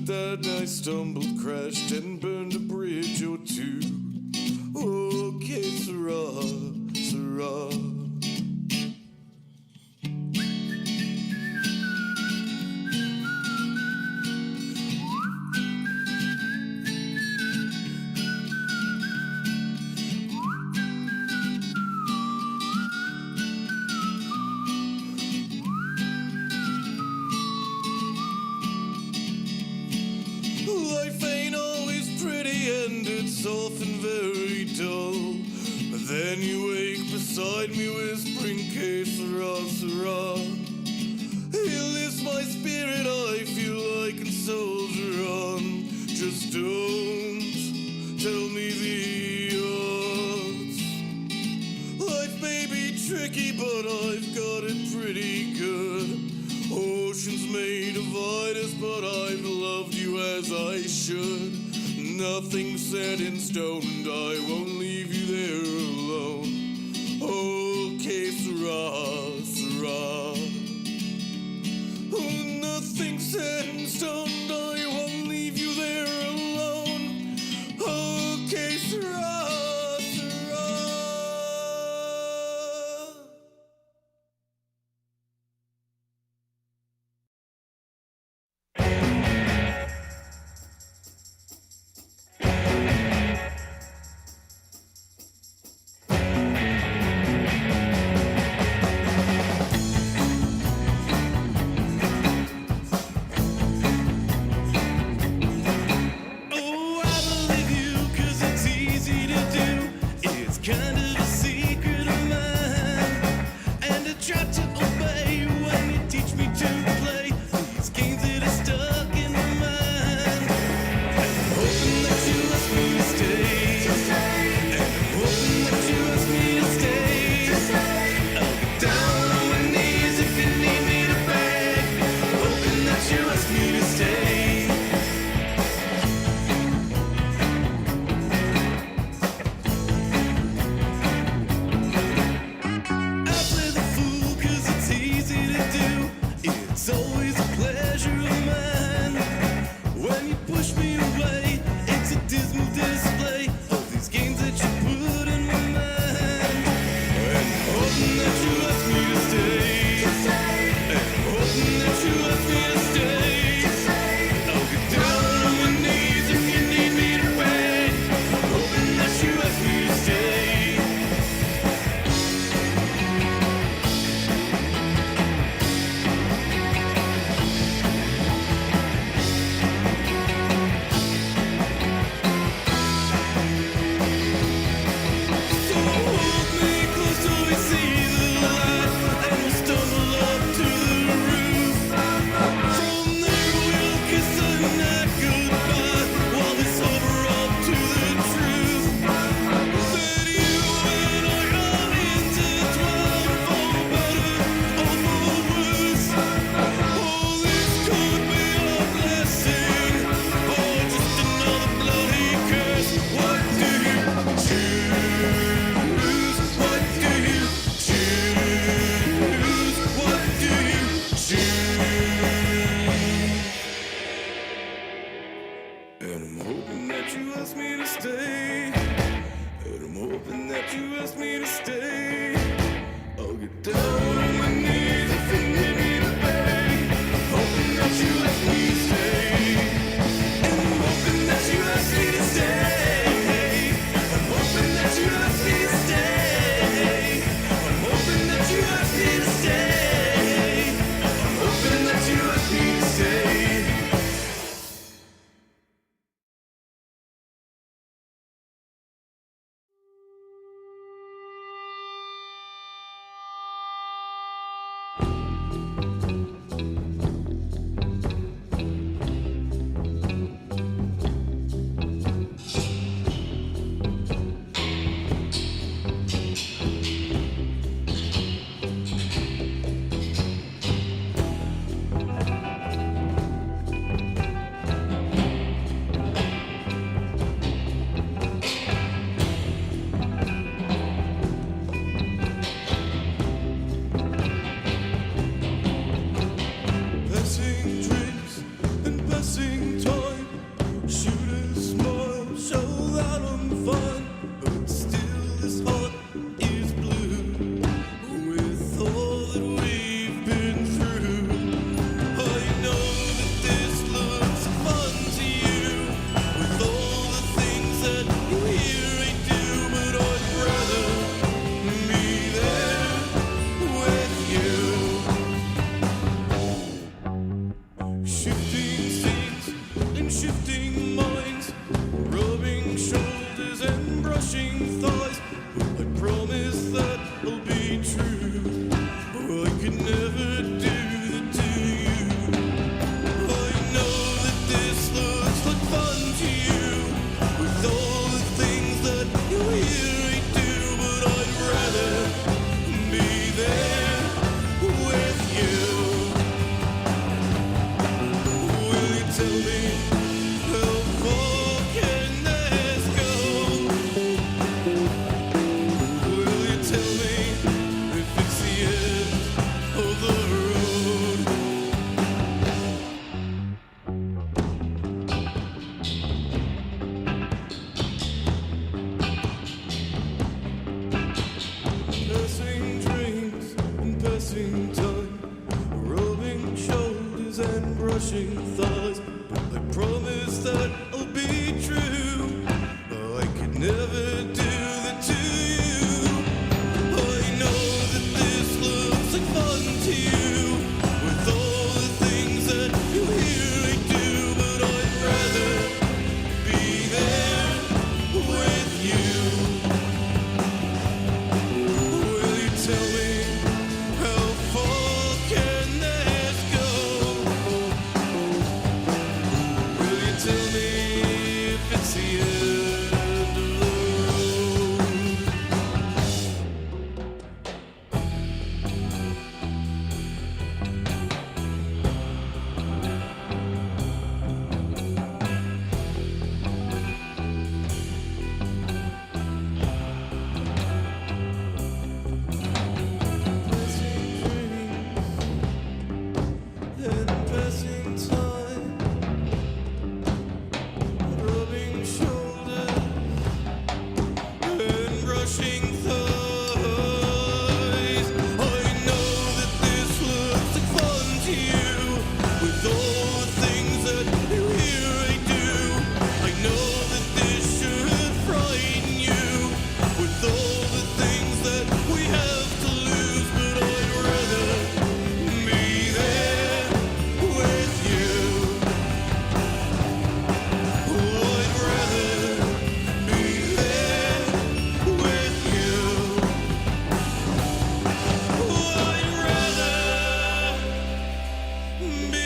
but then I stumbled, crashed, and burned a bridge or two. Okay, Sarah, Sarah. Life ain't always pretty and it's often very dull. But then you wake beside me whispering, que sera, sera. He lifts my spirit, I feel I can soldier on. Just don't tell me the odds. Life may be tricky, but I've got it pretty good. Oceans may divide us, but I've loved you as I should. Nothing set in stone, and I won't leave you there alone. Okay, Sarah, Sarah. Oh, nothing set in stone, and I won't leave you there alone. Okay, Sarah, Sarah. passing time. Shoot a smile, show that I'm fine, but still this heart is blue with all that we've been through. I know that this looks fun to you with all the things that you hear I do, but I'd rather be there with you. Shifting seats and shifting minds, rubbing shoulders and brushing thighs. I promise that I'll be true. Oh, I could never do that to you. I know that this looks like fun to you with all the things that you hear I do, but I'd rather be there with you. Will you tell me how far can this go? Will you tell me if it's the end of the road? Passing drinks and passing time, rubbing shoulders and brushing thighs. I promise that I'll be true. Oh, I could never do that to you. I know that this looks like fun to you with all the things that you hear I do, but I'd rather be there with you. Will you tell me how far can this go? Will you tell me if it's the end of the road? Passing drinks and passing time, rubbing shoulders and brushing thighs. I know that this looks like fun to you with all the things that you hear I do. I know that this should frighten you with all the things that we have to lose, but I'd rather be there with you. I'd rather be there with you. I'd rather be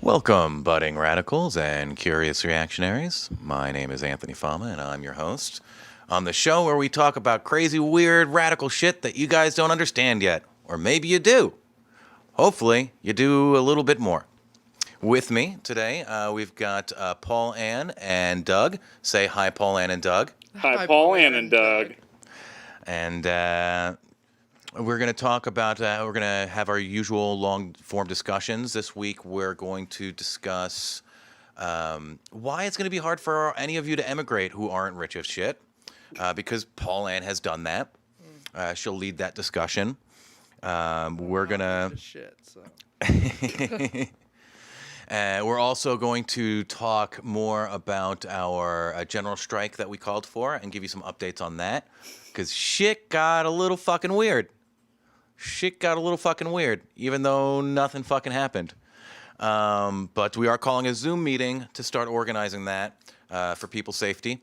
Welcome, budding radicals and curious reactionaries. My name is Anthony Fama, and I'm your host on the show where we talk about crazy, weird, radical shit that you guys don't understand yet. Or maybe you do. Hopefully, you do a little bit more. With me today, we've got Paul Ann and Doug. Say hi, Paul Ann and Doug. Hi, Paul Ann and Doug. And we're going to talk about, we're going to have our usual long-form discussions. This week, we're going to discuss why it's going to be hard for any of you to emigrate who aren't rich as shit, because Paul Ann has done that. She'll lead that discussion. We're going to... Shit, so. We're also going to talk more about our general strike that we called for and give you some updates on that, because shit got a little fucking weird. Shit got a little fucking weird, even though nothing fucking happened. But we are calling a Zoom meeting to start organizing that for people's safety.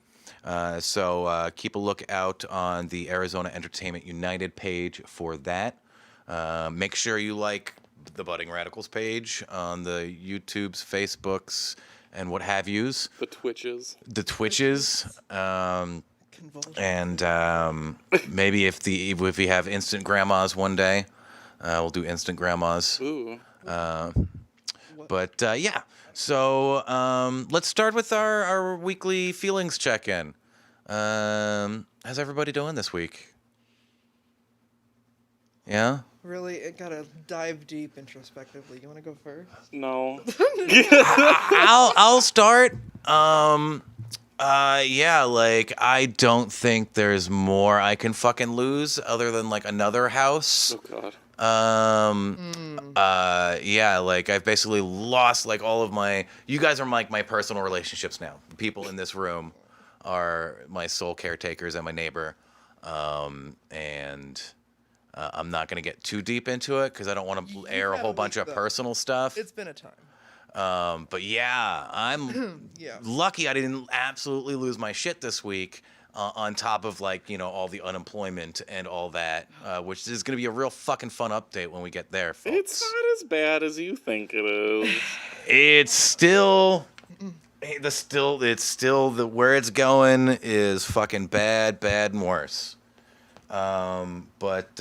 So keep a look out on the Arizona Entertainment United page for that. Make sure you like the Budding Radicals page on the YouTubes, Facebooks, and what have yous. The Twitches. The Twitches. And maybe if we have instant grandmas one day, we'll do instant grandmas. Ooh. But yeah, so let's start with our weekly feelings check-in. How's everybody doing this week? Yeah? Really, it gotta dive deep introspectively. You want to go first? No. I'll start. Yeah, like I don't think there's more I can fucking lose other than like another house. Oh God. Yeah, like I've basically lost like all of my. You guys are like my personal relationships now. People in this room are my sole caretakers and my neighbor, and I'm not gonna get too deep into it because I don't want to air a had whole a bunch week, of though. personal stuff. It's been a time. But yeah, I'm Yeah. lucky I didn't absolutely lose my shit this week. On top of like all the unemployment and all that, which is going to be a real fucking fun update when we get there, folks. It's not as bad as you think it is. It's still the where it's going is fucking bad and worse. But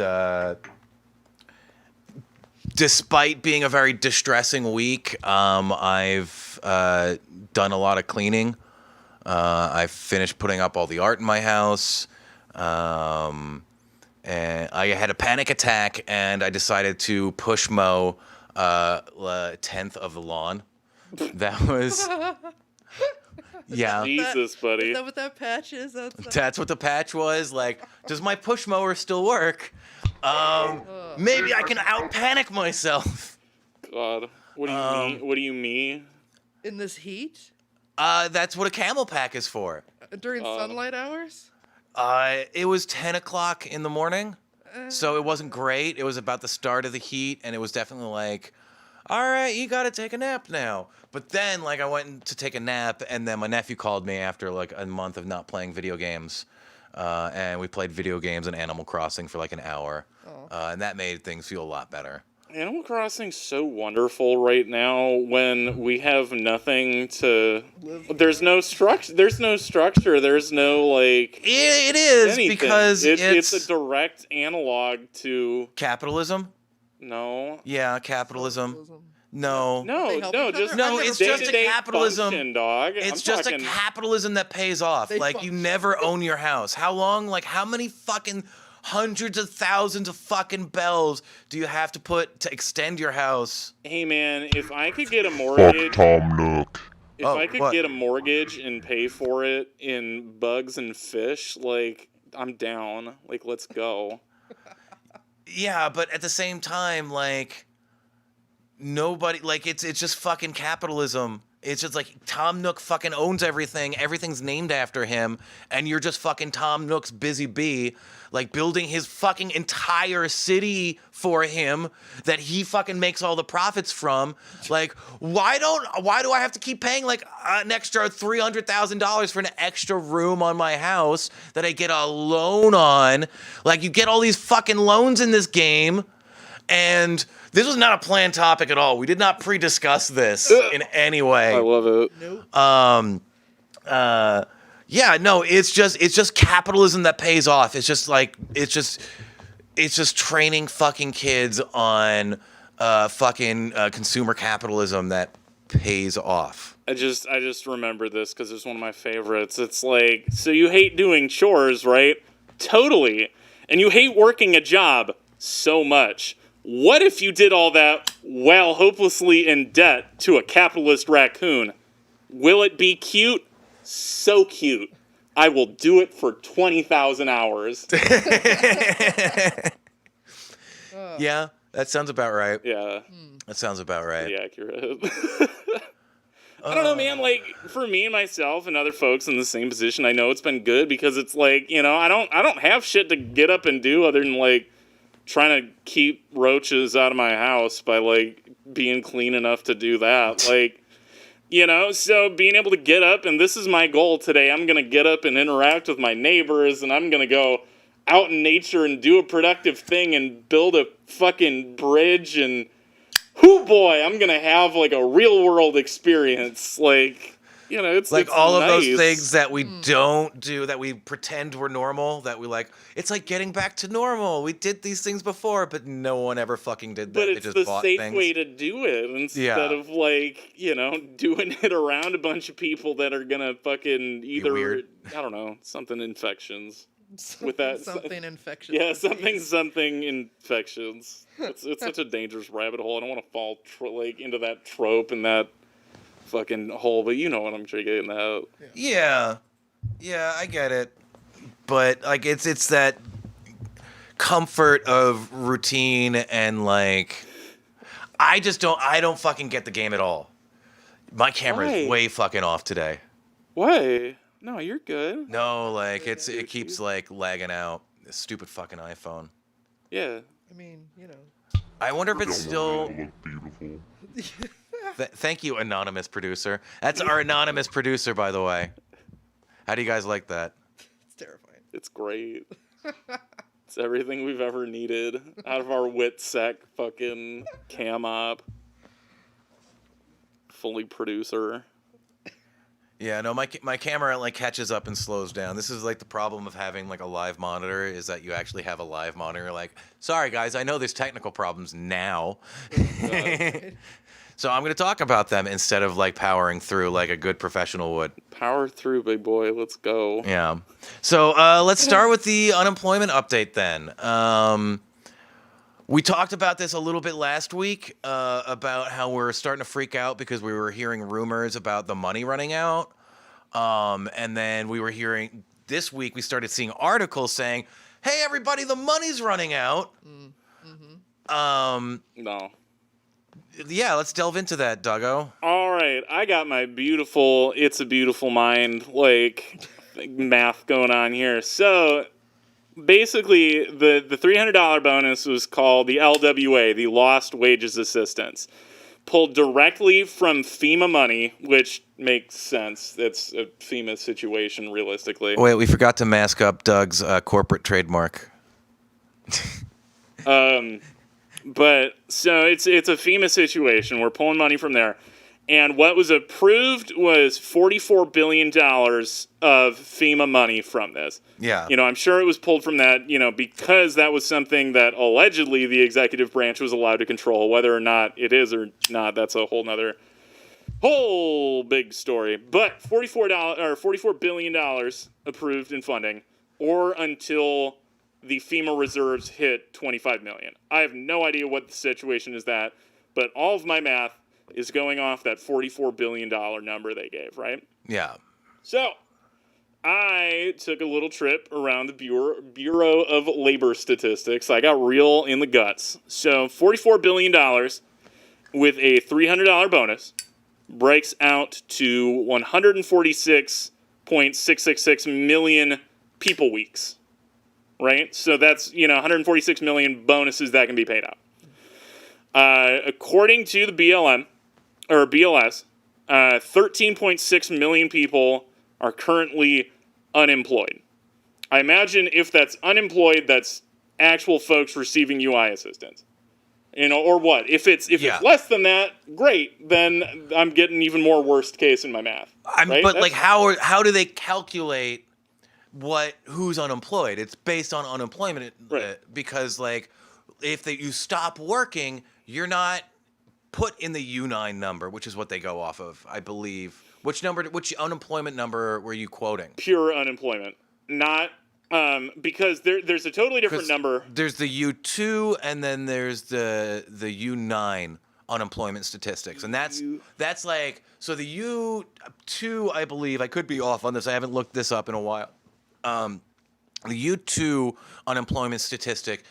despite being a very distressing week, I've done a lot of cleaning. I've finished putting up all the art in my house. And I had a panic attack, and I decided to push mow a tenth of the lawn. That was... Yeah. Jesus, buddy. Is that what that patch is? That's what the patch was. Like, does my push mower still work? Maybe I can out-panic myself. God. What do you mean? What do you mean? In this heat? That's what a camel pack is for. During sunlight hours? It was 10 o'clock in the morning, so it wasn't great. It was about the start of the heat, and it was definitely like, all right, you got to take a nap now. But then, like, I went to take a nap, and then my nephew called me after, like, a month of not playing video games, and we played video games and Animal Crossing for, like, an hour, and that made things feel a lot better. Animal Crossing's so wonderful right now when we have nothing to. There's no structure. There's no structure. There's no like. It is anything. because it's a direct analog to capitalism. No. Yeah, capitalism. No. No, They help no, each just other? No, it's just a day-to-day capitalism. function, dog. It's I'm just talking, a capitalism that pays off. They Like, you function. never own your house. How long? Like, how many fucking hundreds of thousands of fucking bells do you have to put to extend your house? Hey man, if I could get a mortgage, Tom Nook. if Oh, I could what? get a mortgage and pay for it in bugs and fish, like I'm down. Like let's go. Yeah, but at the same time, like, nobody, like, it's just fucking capitalism. It's just like Tom Nook fucking owns everything. Everything's named after him, and you're just fucking Tom Nook's busy bee, like building his fucking entire city for him that he fucking makes all the profits from. Like, why do I have to keep paying like an extra $300,000 for an extra room on my house that I get a loan on? Like, you get all these fucking loans in this game, and this was not a planned topic at all. We did not pre-discuss this in any way. I love it. Nope. Yeah, no, it's just capitalism that pays off. It's just training fucking kids on consumer capitalism that pays off. I just remember this because it's one of my favorites. It's like, so you hate doing chores, right? Totally. And you hate working a job so much. What if you did all that while hopelessly in debt to a capitalist raccoon? Will it be cute? So cute. I will do it for 20,000 hours. Yeah, that sounds about right. Yeah, That sounds about right. pretty accurate. I don't know, man. Like, for me and myself and other folks in the same position, I know it's been good because it's like, you know, I don't have shit to get up and do other than like trying to keep roaches out of my house by like being clean enough to do that. Like, you know, so being able to get up, and this is my goal today. I'm going to get up and interact with my neighbors, and I'm going to go out in nature and do a productive thing and build a fucking bridge, and whoo boy, I'm going to have like a real world experience. Like, You know, it's like it's all of those nice. things that we don't do, that we pretend were normal, that we like. It's like getting back to normal. We did these things before, but no one ever fucking did that. But They it's just the bought safe things. way to do it instead of like, you know, doing it around a bunch of people that are gonna fucking either weird. I don't know, something infections. Something, With that- something infectious. Yeah, disease. something infections. It's such a dangerous rabbit hole. I don't want to fall into that trope and that fucking hole, but you know what I'm getting at. Yeah, I get it, but like it's that comfort of routine and like I don't fucking get the game at all. My camera Why? is way fucking off today. Why? No, you're good. No, like it keeps like lagging out. This stupid fucking iPhone. Yeah. I mean, you know. I wonder if it's still. Look beautiful. Thank you, anonymous producer. That's our anonymous producer, by the way. How do you guys like that? It's terrifying. It's great. It's everything we've ever needed out of our WitSec fucking cam op. Fully producer. Yeah, no, my camera like catches up and slows down. This is like the problem of having like a live monitor, is that you actually have a live monitor. Like, sorry guys, I know there's technical problems now. So I'm going to talk about them instead of like powering through like a good professional would. Power through, big boy. Let's go. Yeah. So let's start with the unemployment update then. We talked about this a little bit last week about how we're starting to freak out because we were hearing rumors about the money running out. And then we were hearing this week, we started seeing articles saying, hey, everybody, the money's running out. No. Yeah, let's delve into that, Duggo. All right, I got my beautiful It's a Beautiful Mind, like, math going on here. So, basically, the $300 bonus was called the LWA, the Lost Wages Assistance. Pulled directly from FEMA money, which makes sense. It's a FEMA situation, realistically. Wait, we forgot to mask up Doug's corporate trademark. But so it's a FEMA situation. We're pulling money from there. And what was approved was $44 billion of FEMA money from this. Yeah. You know, I'm sure it was pulled from that, you know, because that was something that allegedly the executive branch was allowed to control. Whether or not it is or not, that's a whole big story. But $44 billion approved in funding, or until the FEMA reserves hit $25 million. I have no idea what the situation is that, but all of my math is going off that $44 billion number they gave, right? Yeah. So, I took a little trip around the Bureau of Labor Statistics. I got real in the guts. So, $44 billion with a $300 bonus breaks out to 146.666 million people weeks. Right? So that's, 146 million bonuses that can be paid out. According to the BLS, 13.6 million people are currently unemployed. I imagine if that's unemployed, that's actual folks receiving UI assistance. Or what? If it's less than that, great. Then I'm getting even more worst case in my math. Right? But like, how do they calculate who's unemployed? It's based on unemployment, Right. because like if you stop working, you're not put in the U9 number, which is what they go off of, I believe. Which unemployment number were you quoting? Pure unemployment, not because there's a totally different number. There's the U2 and then there's the U9 unemployment statistics, and that's like, so the U2, I believe, I could be off on this, I haven't looked this up in a while. The U2 unemployment statistic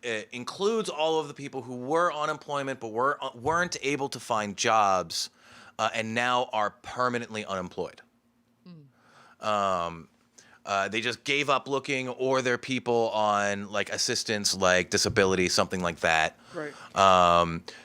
it includes all of the people who were unemployment but weren't able to find jobs and now are permanently unemployed. They just gave up looking, or they're people on like assistance, like disability, something like that. Right.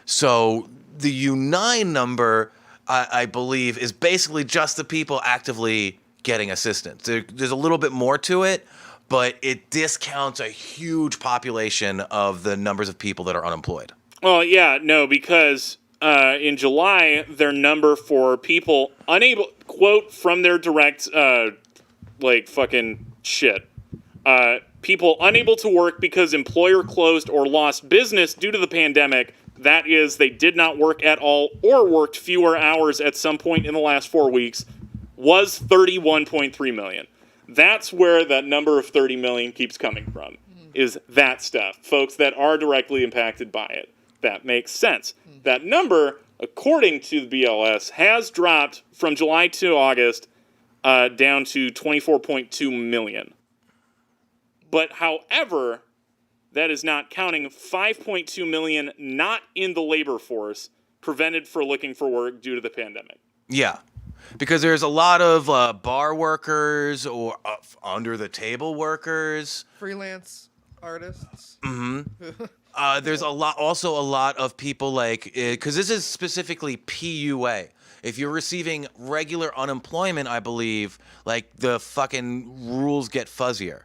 So the U9 number, I believe, is basically just the people actively getting assistance. There's a little bit more to it, but it discounts a huge population of the numbers of people that are unemployed. Well, yeah, no, because in July, their number for people unable, quote from their direct, fucking shit. People unable to work because employer closed or lost business due to the pandemic. That is, they did not work at all or worked fewer hours at some point in the last 4 weeks, was 31.3 million. That's where that number of 30 million keeps coming from, is that stuff. Folks that are directly impacted by it. That makes sense. That number, according to the BLS, has dropped from July to August down to 24.2 million. But however, that is not counting 5.2 million not in the labor force prevented for looking for work due to the pandemic. Yeah. Because there's a lot of bar workers or under-the-table workers. Freelance artists. There's a lot of people like, because this is specifically PUA. If you're receiving regular unemployment, I believe, like the fucking rules get fuzzier.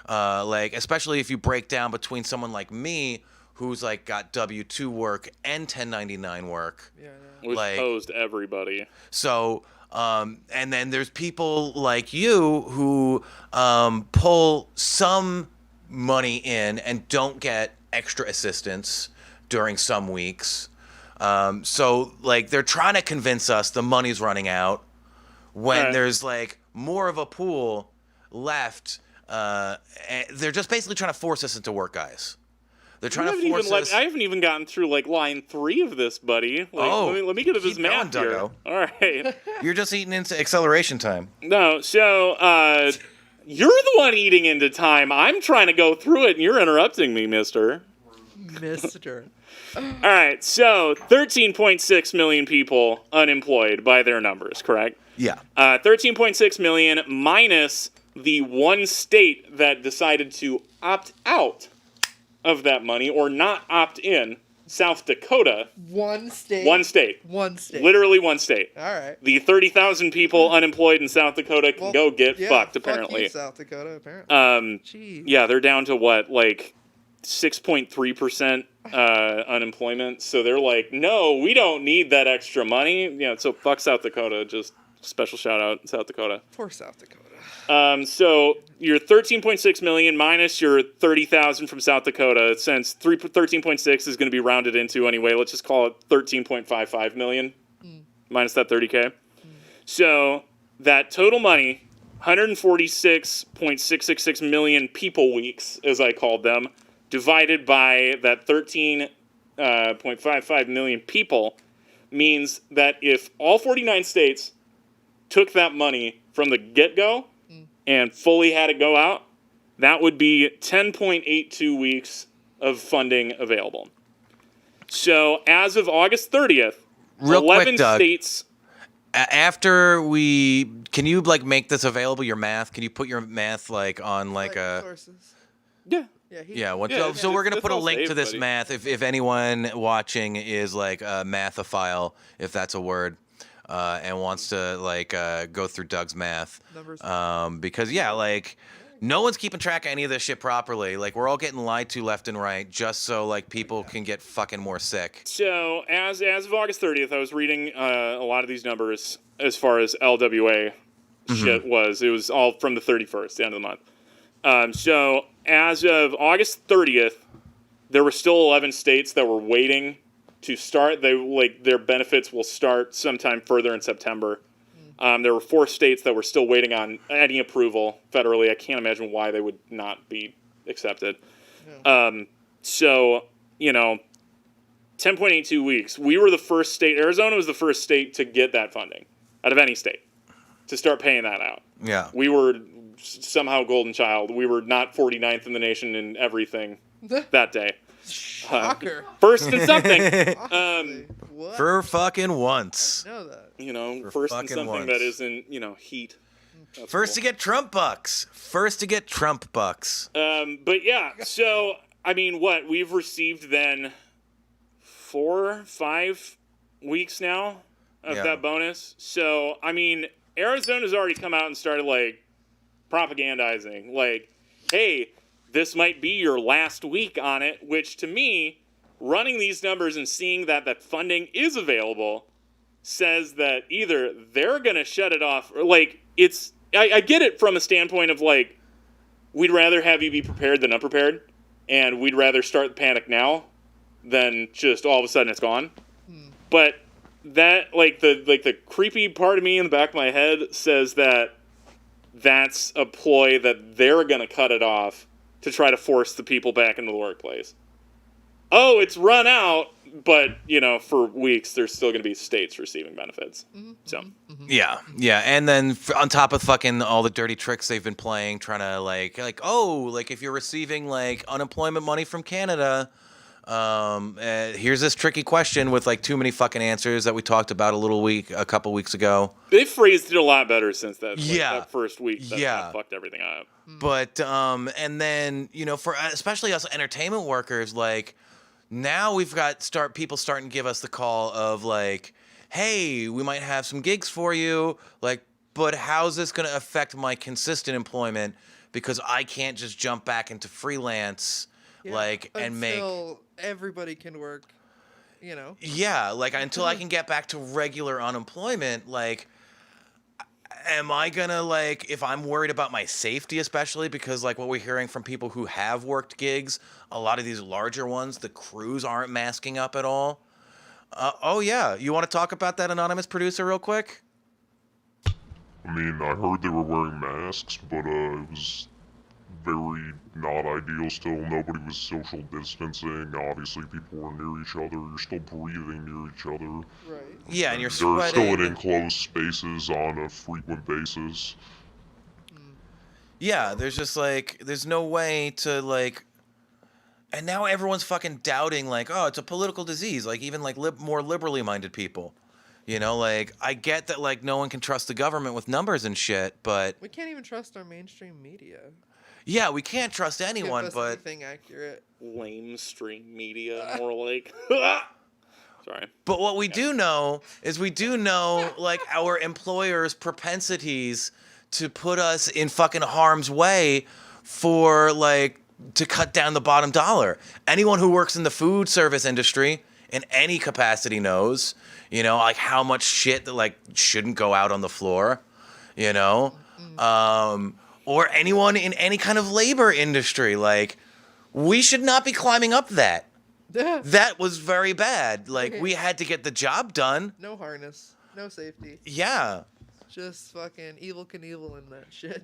Like, especially if you break down between someone like me, who's like got W-2 work and 1099 work. Yeah, Which posed everybody. So, and then there's people like you who pull some money in and don't get extra assistance during some weeks. So, like, they're trying to convince us the money's running out when there's, like, more of a pool left. They're just basically trying to force us into work, guys. They're trying to force us. I haven't even gotten through like line 3 of this, buddy. Like, let me get to this math going, here. Duggo. All right. You're just eating into acceleration time. No, so you're the one eating into time. I'm trying to go through it, and you're interrupting me, mister. Mister. All right, so 13.6 million people unemployed by their numbers, correct? Yeah. 13.6 million minus the one state that decided to opt out of that money or not opt in, South Dakota. One state. One state. One state. Literally one state. All right. The 30,000 people unemployed in South Dakota can go get fucked, apparently. Fuck you, South Dakota, apparently. Jeez. Yeah, they're down to what, like 6.3% unemployment. So they're like, no, we don't need that extra money. Yeah, so fuck South Dakota. Just special shout out South Dakota. Poor South Dakota. So your 13.6 million minus your 30,000 from South Dakota, since 13.6 is going to be rounded into anyway, let's just call it 13.55 million minus that 30K. So that total money, 146.666 million people weeks, as I called them, divided by that 13.55 million people, means that if all 49 states took that money from the get-go and fully had it go out, that would be 10.82 weeks of funding available. So as of August 30th, Real 11 quick, Doug, states... After we... Can you, like, make this available, your math? Can you put your math, like, on, like, a... Sources. Yeah. Yeah. So we're going to it's put a all link saved, to this buddy. math if anyone watching is, like, a mathophile, if that's a word. And wants to like go through Doug's math, Numbers. because like no one's keeping track of any of this shit properly. Like we're all getting lied to left and right just so like people can get fucking more sick. So as of August 30th, I was reading a lot of these numbers as far as LWA shit was. It was all from the 31st, the end of the month. So as of August 30th, there were still 11 states that were waiting to start. Their benefits will start sometime further in September. There were 4 states that were still waiting on any approval federally. I can't imagine why they would not be accepted. Yeah. So, 10.82 weeks. We were the first state. Arizona was the first state to get that funding out of any state to start paying that out. Yeah. We were somehow golden child. We were not 49th in the nation in everything that day. Shocker. First in something. Honestly, what? For fucking once. I know that. First in fucking something once. that isn't, heat. That's First to cool. get Trump bucks. First to get Trump bucks. But yeah, so, we've received then 4-5 weeks now of that bonus. So, Arizona's already come out and started, propagandizing. Hey, this might be your last week on it, which to me running these numbers and seeing that funding is available says that either they're going to shut it off or like I get it from a standpoint of like, we'd rather have you be prepared than unprepared, and we'd rather start the panic now than just all of a sudden it's gone. But that the creepy part of me in the back of my head says that that's a ploy that they're going to cut it off to try to force the people back into the workplace. Oh, it's run out, but, for weeks, there's still going to be states receiving benefits. So. Yeah, and then on top of fucking all the dirty tricks they've been playing, trying to like if you're receiving like unemployment money from Canada, here's this tricky question with like too many fucking answers that we talked about a couple weeks ago. They phrased it a lot better since that that first week that kind of fucked everything up. But and then for especially us entertainment workers, like now we've got people starting to give us the call of like, hey, we might have some gigs for you, like, but how's this going to affect my consistent employment, because I can't just jump back into freelance and make until everybody can work, Yeah, like until I can get back to regular unemployment, like am I gonna like, if I'm worried about my safety, especially because like what we're hearing from people who have worked gigs, a lot of these larger ones, the crews aren't masking up at all. Oh yeah, you want to talk about that, anonymous producer, real quick? I mean, I heard they were wearing masks, but it was very not ideal still. Nobody was social distancing. Obviously, people were near each other. You're still breathing near each other. Right. Yeah, and you're They're sweating. still in enclosed spaces on a frequent basis. Yeah, there's just like, there's no way to like, and now everyone's fucking doubting like, oh, it's a political disease. Like even like more liberally minded people, like I get that like no one can trust the government with numbers and shit, but We can't even trust our mainstream media. yeah, we can't trust anyone. Give us But anything accurate. Lame stream media, more like. Sorry. But what we do know is like our employers' propensities to put us in fucking harm's way for like to cut down the bottom dollar. Anyone who works in the food service industry in any capacity knows, like how much shit that like shouldn't go out on the floor, or anyone in any kind of labor industry. Like we should not be climbing up that. That was very bad. Like we had to get the job done. No harness, no safety. Yeah. Just fucking Evil Knievel in that shit.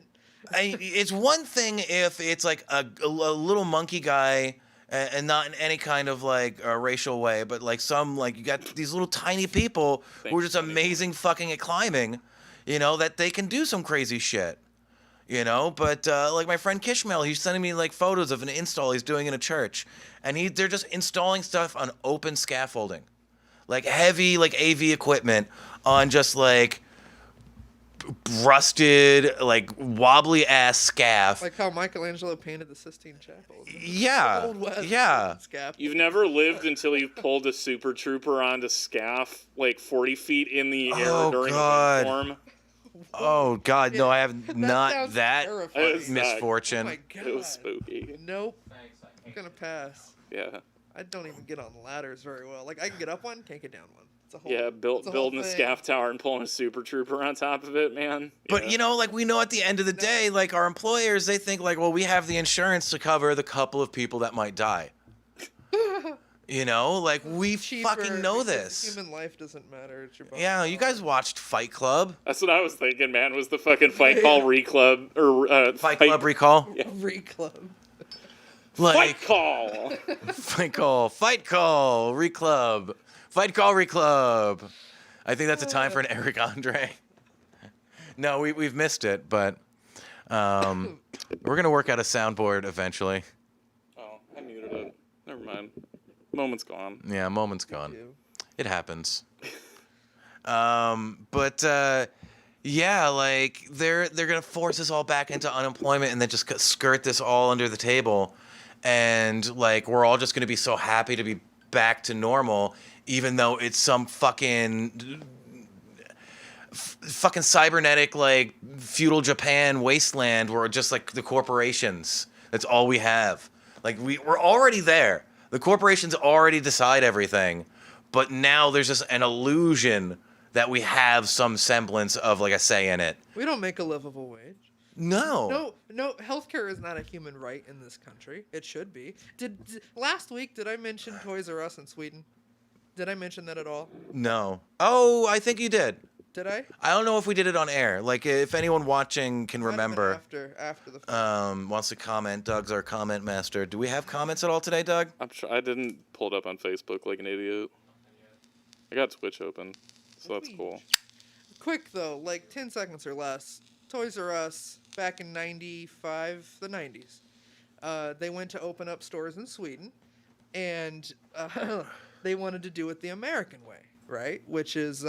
It's one thing if it's like a little monkey guy, and not in any kind of like racial way, but like some like you got these little tiny people who are just amazing fucking at climbing, that they can do some crazy shit, But like my friend Kishmael, he's sending me like photos of an install he's doing in a church, and they're just installing stuff on open scaffolding, like heavy like AV equipment on just like rusted, like wobbly ass scaff. Like how Michelangelo painted the Sistine Chapel. Yeah. Old West scaffold. You've never lived until you've pulled a Super Trooper onto scaff like 40 feet in the air during a storm. Oh God, no, I have not sounds that terrifying. misfortune. Oh my God. It was spooky. Nope. I'm gonna pass. Yeah. I don't even get on ladders very well. Like I can get up one, can't get down one. It's a whole. Yeah, it's a whole building a thing. scaff tower and pulling a Super Trooper on top of it, man. But Yeah. like we know at the end of the day, like our employers, they think like, well, we have the insurance to cover the couple of people that might die. Like we Cheaper, fucking know because this. Human life doesn't matter. It's your body. Yeah, you guys watched Fight Club? That's what I was thinking, man. Was the fucking Fight Call Reclub or Fight Club recall? Yeah. Reclub. Like Fight Call. Fight Call, Reclub, Fight Call, Reclub. I think that's a time for an Eric Andre. No, we've missed it, but we're gonna work out a soundboard eventually. Oh, I muted it. Never mind. Moment's gone. Yeah, moment's gone. Too. It happens. But yeah, like they're gonna force us all back into unemployment and then just skirt this all under the table, and like we're all just gonna be so happy to be back to normal, even though it's some fucking cybernetic like feudal Japan wasteland where just like the corporations. That's all we have. Like we're already there. The corporations already decide everything, but now there's just an illusion that we have some semblance of like a say in it. We don't make a livable wage. No. No, healthcare is not a human right in this country. It should be. Last week, did I mention Toys R Us in Sweden? Did I mention that at all? No. Oh, I think you did. Did I? I don't know if we did it on air. Like, if anyone watching can Might have been remember, after the fact. wants to comment, Doug's our comment master. Do we have comments at all today, Doug? I'm sure I didn't pull it up on Facebook like an idiot. I got Twitch open, so that's cool. Quick though, like 10 seconds or less. Toys R Us back in '95, the '90s. They went to open up stores in Sweden, and they wanted to do it the American way, right? Which is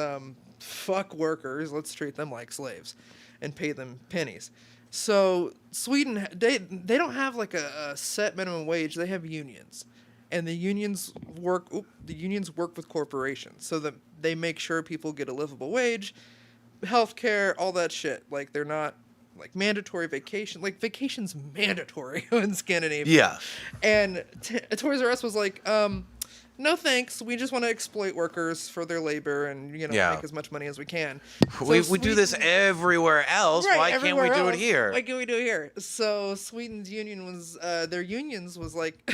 fuck workers, let's treat them like slaves, and pay them pennies. So Sweden, they don't have like a set minimum wage. They have unions, and the unions work with corporations so that they make sure people get a livable wage, healthcare, all that shit. Like they're not like mandatory vacation. Like vacation's mandatory in Scandinavia. Yeah. And Toys R Us was like, no thanks. We just want to exploit workers for their labor and make as much money as we can. We do this everywhere else. Right, Why can't we everywhere do it else. here? Why can't we do it here? So Sweden's union was their unions was like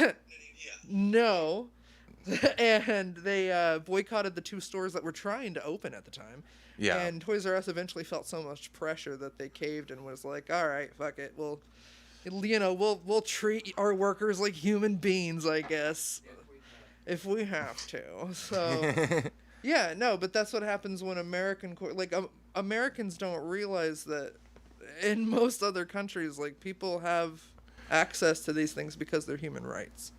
no. And they boycotted the 2 stores that were trying to open at the time. Yeah. And Toys R Us eventually felt so much pressure that they caved and was like, all right, fuck it. We'll treat our workers like human beings, I guess. If we have to. So, yeah, no, but that's what happens when Americans don't realize that in most other countries, like, people have access to these things because they're human rights.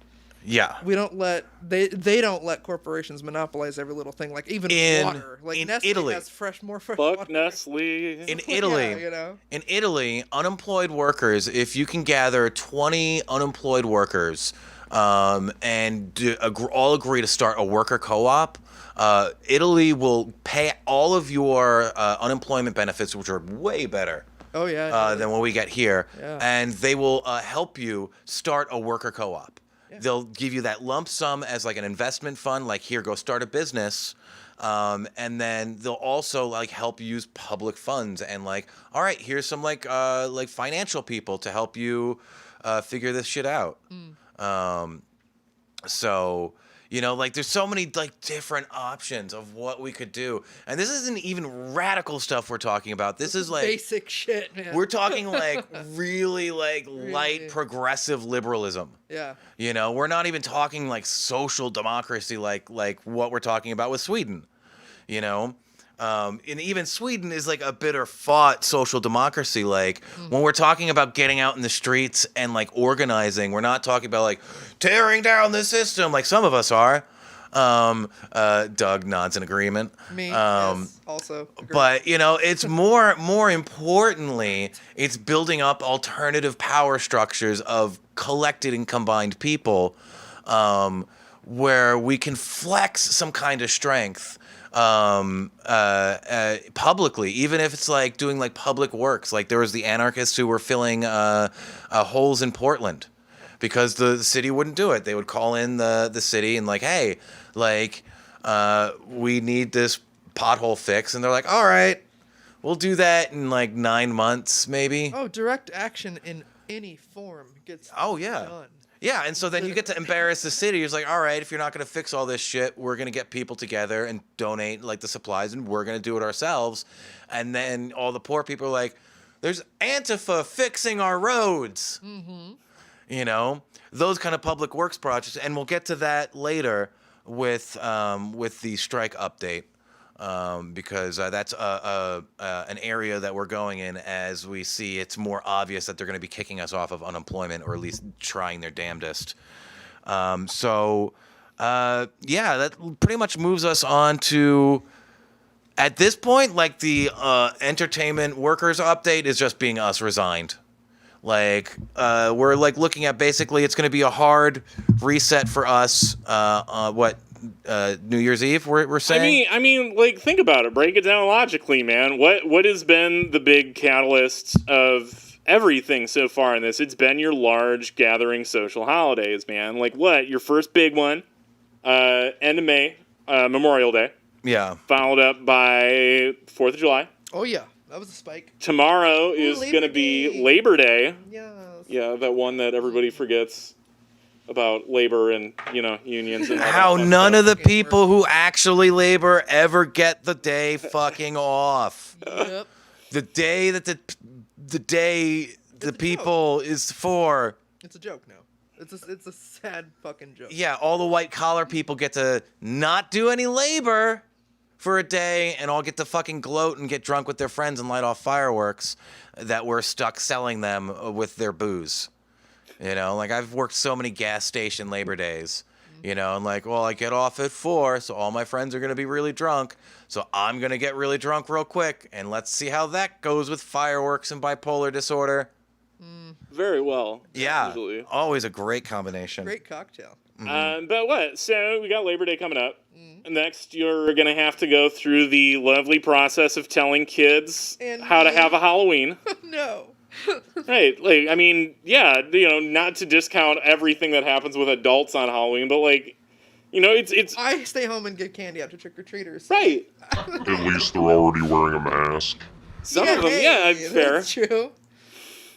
Yeah. We don't let they don't let corporations monopolize every little thing, like even water. Like in Nestle Italy. has more fresh Fuck water. Nestle. In Italy, in Italy, unemployed workers, if you can gather 20 unemployed workers and all agree to start a worker co-op, Italy will pay all of your unemployment benefits, which are way better Oh yeah. than what we get here, Yeah. and they will help you start a worker co-op. They'll give you that lump sum as like an investment fund, like here, go start a business. And then they'll also like help you use public funds and like, all right, here's some like financial people to help you figure this shit out. So, like there's so many like different options of what we could do. And this isn't even radical stuff we're talking about. This is like basic shit, man. we're talking like really like Really. light progressive liberalism. Yeah. We're not even talking like social democracy like what we're talking about with Sweden. And even Sweden is like a bitter fought social democracy. Like when we're talking about getting out in the streets and like organizing, we're not talking about like tearing down the system like some of us are. Doug nods in agreement. Me, yes, also. Agree. But it's more importantly, it's building up alternative power structures of collected and combined people, where we can flex some kind of strength publicly, even if it's like doing like public works. Like there was the anarchists who were filling holes in Portland because the city wouldn't do it. They would call in the city and like, hey, like we need this pothole fix, and they're like, all right, we'll do that in like 9 months maybe. Oh, direct action in any form gets done. Yeah, and so then you get to embarrass the city. It's like, all right, if you're not going to fix all this shit, we're going to get people together and donate like the supplies, and we're going to do it ourselves. And then all the poor people are like, there's Antifa fixing our roads. Mm-hmm. Those kind of public works projects. And we'll get to that later with the strike update. Because that's an area that we're going in as we see it's more obvious that they're going to be kicking us off of unemployment, or at least trying their damnedest. That pretty much moves us on to, at this point, like the entertainment workers update is just being us resigned. Like we're like looking at basically it's going to be a hard reset for us. New Year's Eve, we're saying? I mean, like, think about it. Break it down logically, man. What has been the big catalyst of everything so far in this. It's been your large gathering social holidays, man. Like what? Your first big one, end of May, Memorial Day, Yeah. followed up by 4th of July. Oh yeah, that was a spike. Tomorrow is Labor going to be Day. Labor Day. Yes. Yeah, that one that everybody forgets about labor and, unions and all How that none stuff. of the people who actually labor ever get the day fucking off. Yep. The day that the day the a people is for. It's a joke now. It's a sad fucking joke. Yeah, all the white collar people get to not do any labor for a day and all get to fucking gloat and get drunk with their friends and light off fireworks that we're stuck selling them with their booze. Like I've worked so many gas station labor days, and like, well, I get off at 4, so all my friends are going to be really drunk. So I'm going to get really drunk real quick, and let's see how that goes with fireworks and bipolar disorder. Very well. Yeah, Usually. always a great combination. Great cocktail. But what? So we got Labor Day coming up. Next, you're going to have to go through the lovely process of telling kids And how to me. have a Halloween. No. Right. Like, I mean, yeah, not to discount everything that happens with adults on Halloween, but like, it's I stay home and give candy out to trick or treaters. right. At least they're already wearing a mask. Some of them, yeah, hey, fair. That's true.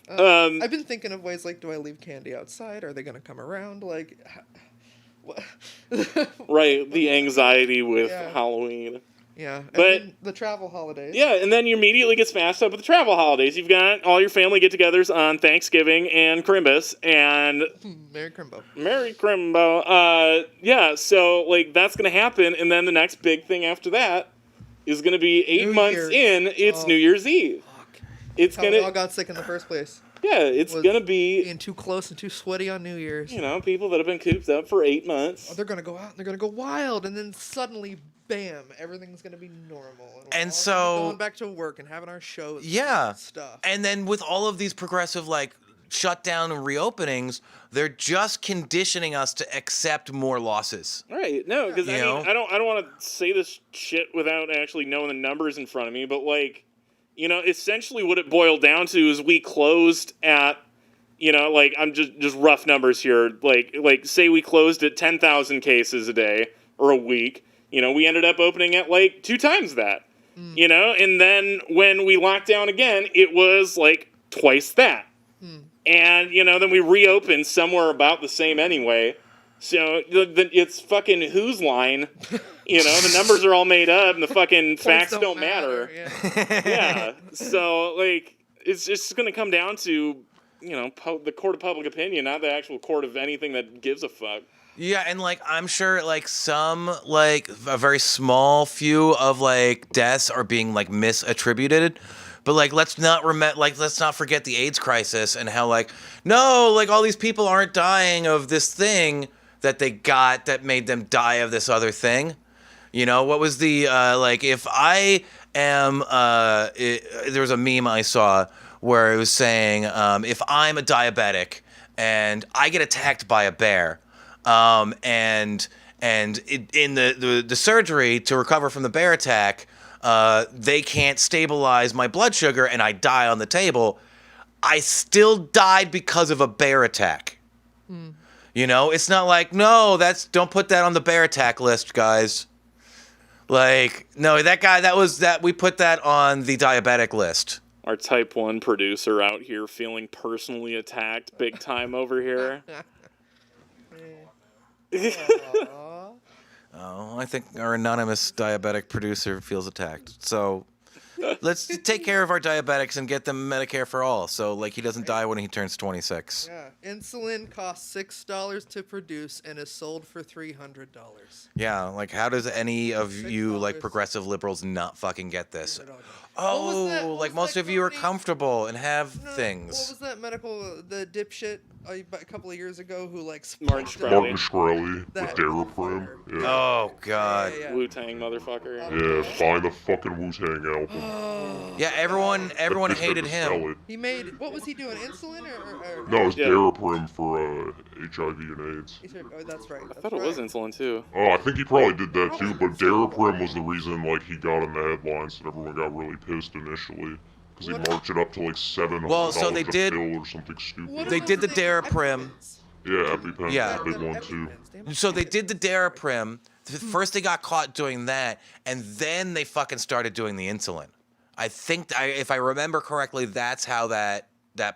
I've been thinking of ways like, do I leave candy outside? Are they gonna come around? Like, what? Right. The anxiety with Yeah. Halloween. Yeah. And But- then the travel holidays. Yeah, and then you immediately get smashed up with the travel holidays. You've got all your family get-togethers on Thanksgiving and Crimbus, and Merry Crimbo. Merry Crimbo. Yeah, so, like, that's going to happen, and then the next big thing after that is going to be 8 New months Year's. in. It's Oh. New Year's Eve. Fuck. It's How going we all to, got sick in the first place. yeah, it's Was going to be, Being too close and too sweaty on New Year's. people that have been cooped up for 8 months. Oh, they're gonna go out and they're gonna go wild, and then suddenly, bam, everything's gonna be normal. we're And all gonna be so- going back to work and having our shows. Yeah. And stuff. And then with all of these progressive like shutdown and reopenings, they're just conditioning us to accept more losses. Right. No, because You I know? mean, I don't want to say this shit without actually knowing the numbers in front of me, but like, essentially what it boiled down to is we closed at, like I'm just rough numbers here. Like say we closed at 10,000 cases a day or a week. We ended up opening at like 2 times that. And then when we locked down again, it was like twice that. And, then we reopened somewhere about the same anyway. So it's fucking whose line? The numbers are all made up and the fucking facts Points don't matter. Yeah. Yeah. So, like, it's just going to come down to, the court of public opinion, not the actual court of anything that gives a fuck. Yeah, and like I'm sure like some like a very small few of like deaths are being like misattributed. But like let's not forget the AIDS crisis and how like no, like all these people aren't dying of this thing that they got that made them die of this other thing. What was the like if I am there was a meme I saw where it was saying if I'm a diabetic and I get attacked by a bear and in the surgery to recover from the bear attack, they can't stabilize my blood sugar and I die on the table. I still died because of a bear attack. It's not like, no, don't put that on the bear attack list, guys. Like, no, we put that on the diabetic list. Our type 1 producer out here feeling personally attacked big time over here. Aw. Oh, I think our anonymous diabetic producer feels attacked. So let's take care of our diabetics and get them Medicare for all. So like he doesn't die when he turns 26. Yeah. Insulin costs $6 to produce and is sold for $300. Yeah, like how does any of you like $6. progressive liberals not fucking get this? $300. Oh, What was like that most of you are company? comfortable and have No, things. What was that the dipshit a couple of years ago who like Martin spiked Shkreli. Martin Shkreli with That Daraprim. motherfucker. Yeah. Oh god. Yeah. Wu-Tang motherfucker. Yeah, buy the fucking Wu-Tang album. Yeah, everyone Just had hated to sell him. it. He made what was he doing? Insulin or No, it's Yeah. Daraprim for HIV and AIDS. He said, oh, that's right. I thought it was insulin too. Oh, I think he probably did that too, but Daraprim was the reason like he got in the headlines and everyone got really pissed initially. Because he marched it up to like $700 Well, so they a did- fill or something stupid. What They about did the Daraprim. EpiPens? Yeah, EpiPen's Yeah. a big one too. EpiPens, damn it. So they did the Daraprim. First they got caught doing that, and then they fucking started doing the insulin. I think, if I remember correctly, that's how that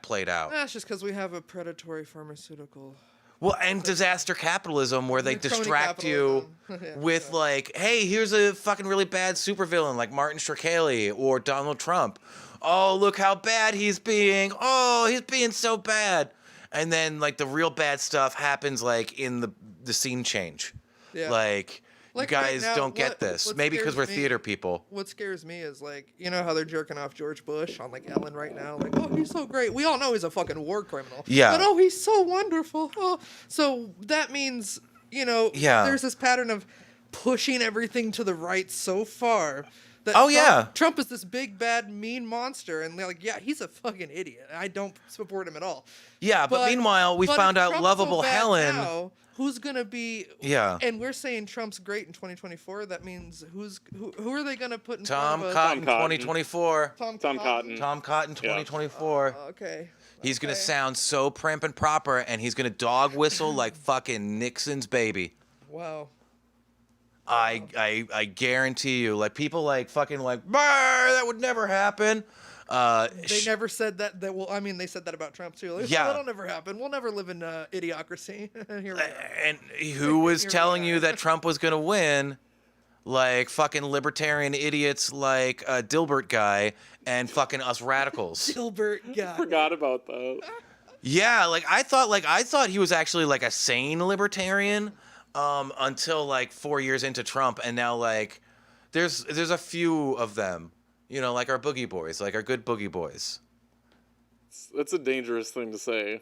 played out. That's just because we have a predatory pharmaceutical. Well, and disaster capitalism, where they Crony distract you capitalism. Yeah, with like, hey, here's a fucking really bad supervillain like Martin Shkreli or Donald Trump. Oh, look how bad he's being. Oh, he's being so bad. And then like the real bad stuff happens like in the scene change. Yeah. Like you Like, right guys now, don't get this. what Maybe because scares we're me- theater people. What scares me is like, you know how they're jerking off George Bush on like Ellen right now? Like, oh, he's so great. We all know he's a fucking war criminal. Yeah. But oh, he's so wonderful. Oh, so that means, Yeah. there's this pattern of pushing everything to the right so far. That Oh, Trump, yeah. Trump is this big bad mean monster, and they're like, yeah, he's a fucking idiot. I don't support him at all. Yeah, but meanwhile, we but found if out Trump's lovable so bad Helen. now, who's gonna be? Yeah. And we're saying Trump's great in 2024. That means who are they gonna put in Tom front of us? Cotton, Cotton. 2024. Tom Cotton. Tom Cotton, 2024. Okay. He's gonna Okay. sound so prim and proper, and he's gonna dog whistle like fucking Nixon's baby. Wow. I guarantee you, like people like fucking like, "Bah, that would never happen. They never said that. They said that about Trump too. Like, Yeah. That'll never happen. We'll never live in idiocracy. Here we are. And who was Here we telling you are. that Trump was gonna win? Like fucking libertarian idiots like Dilbert guy and fucking us radicals. Gilbert guy. Forgot about that. Yeah, like I thought he was actually like a sane libertarian until like 4 years into Trump, and now like there's a few of them, like our boogie boys, like our good boogie boys. That's a dangerous thing to say.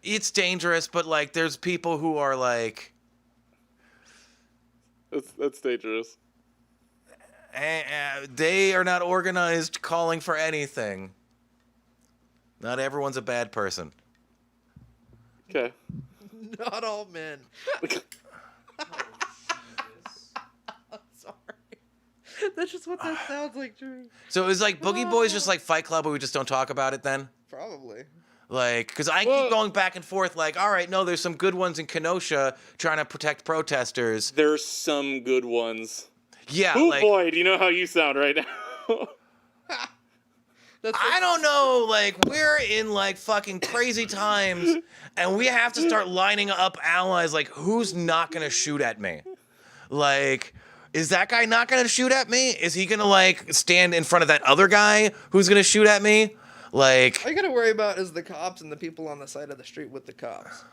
It's dangerous, but like there's people who are like That's dangerous. they are not organized calling for anything. Not everyone's a bad person. Okay. Not all men. I'm sorry. That's just what that sounds like to me. So is like boogie boys just like Fight Club, but we just don't talk about it then? Probably. Like, because I Well- keep going back and forth, like, all right, no, there's some good ones in Kenosha trying to protect protesters. There's some good ones. Yeah, Oh like, boy, do you know how you sound right now? That's I don't know, like, we're in, like, fucking crazy times, and we have to start lining up allies, like, who's not gonna shoot at me? Like, is that guy not gonna shoot at me? Is he gonna, like, stand in front of that other guy who's gonna shoot at me? Like, All you gotta worry about is the cops and the people on the side of the street with the cops.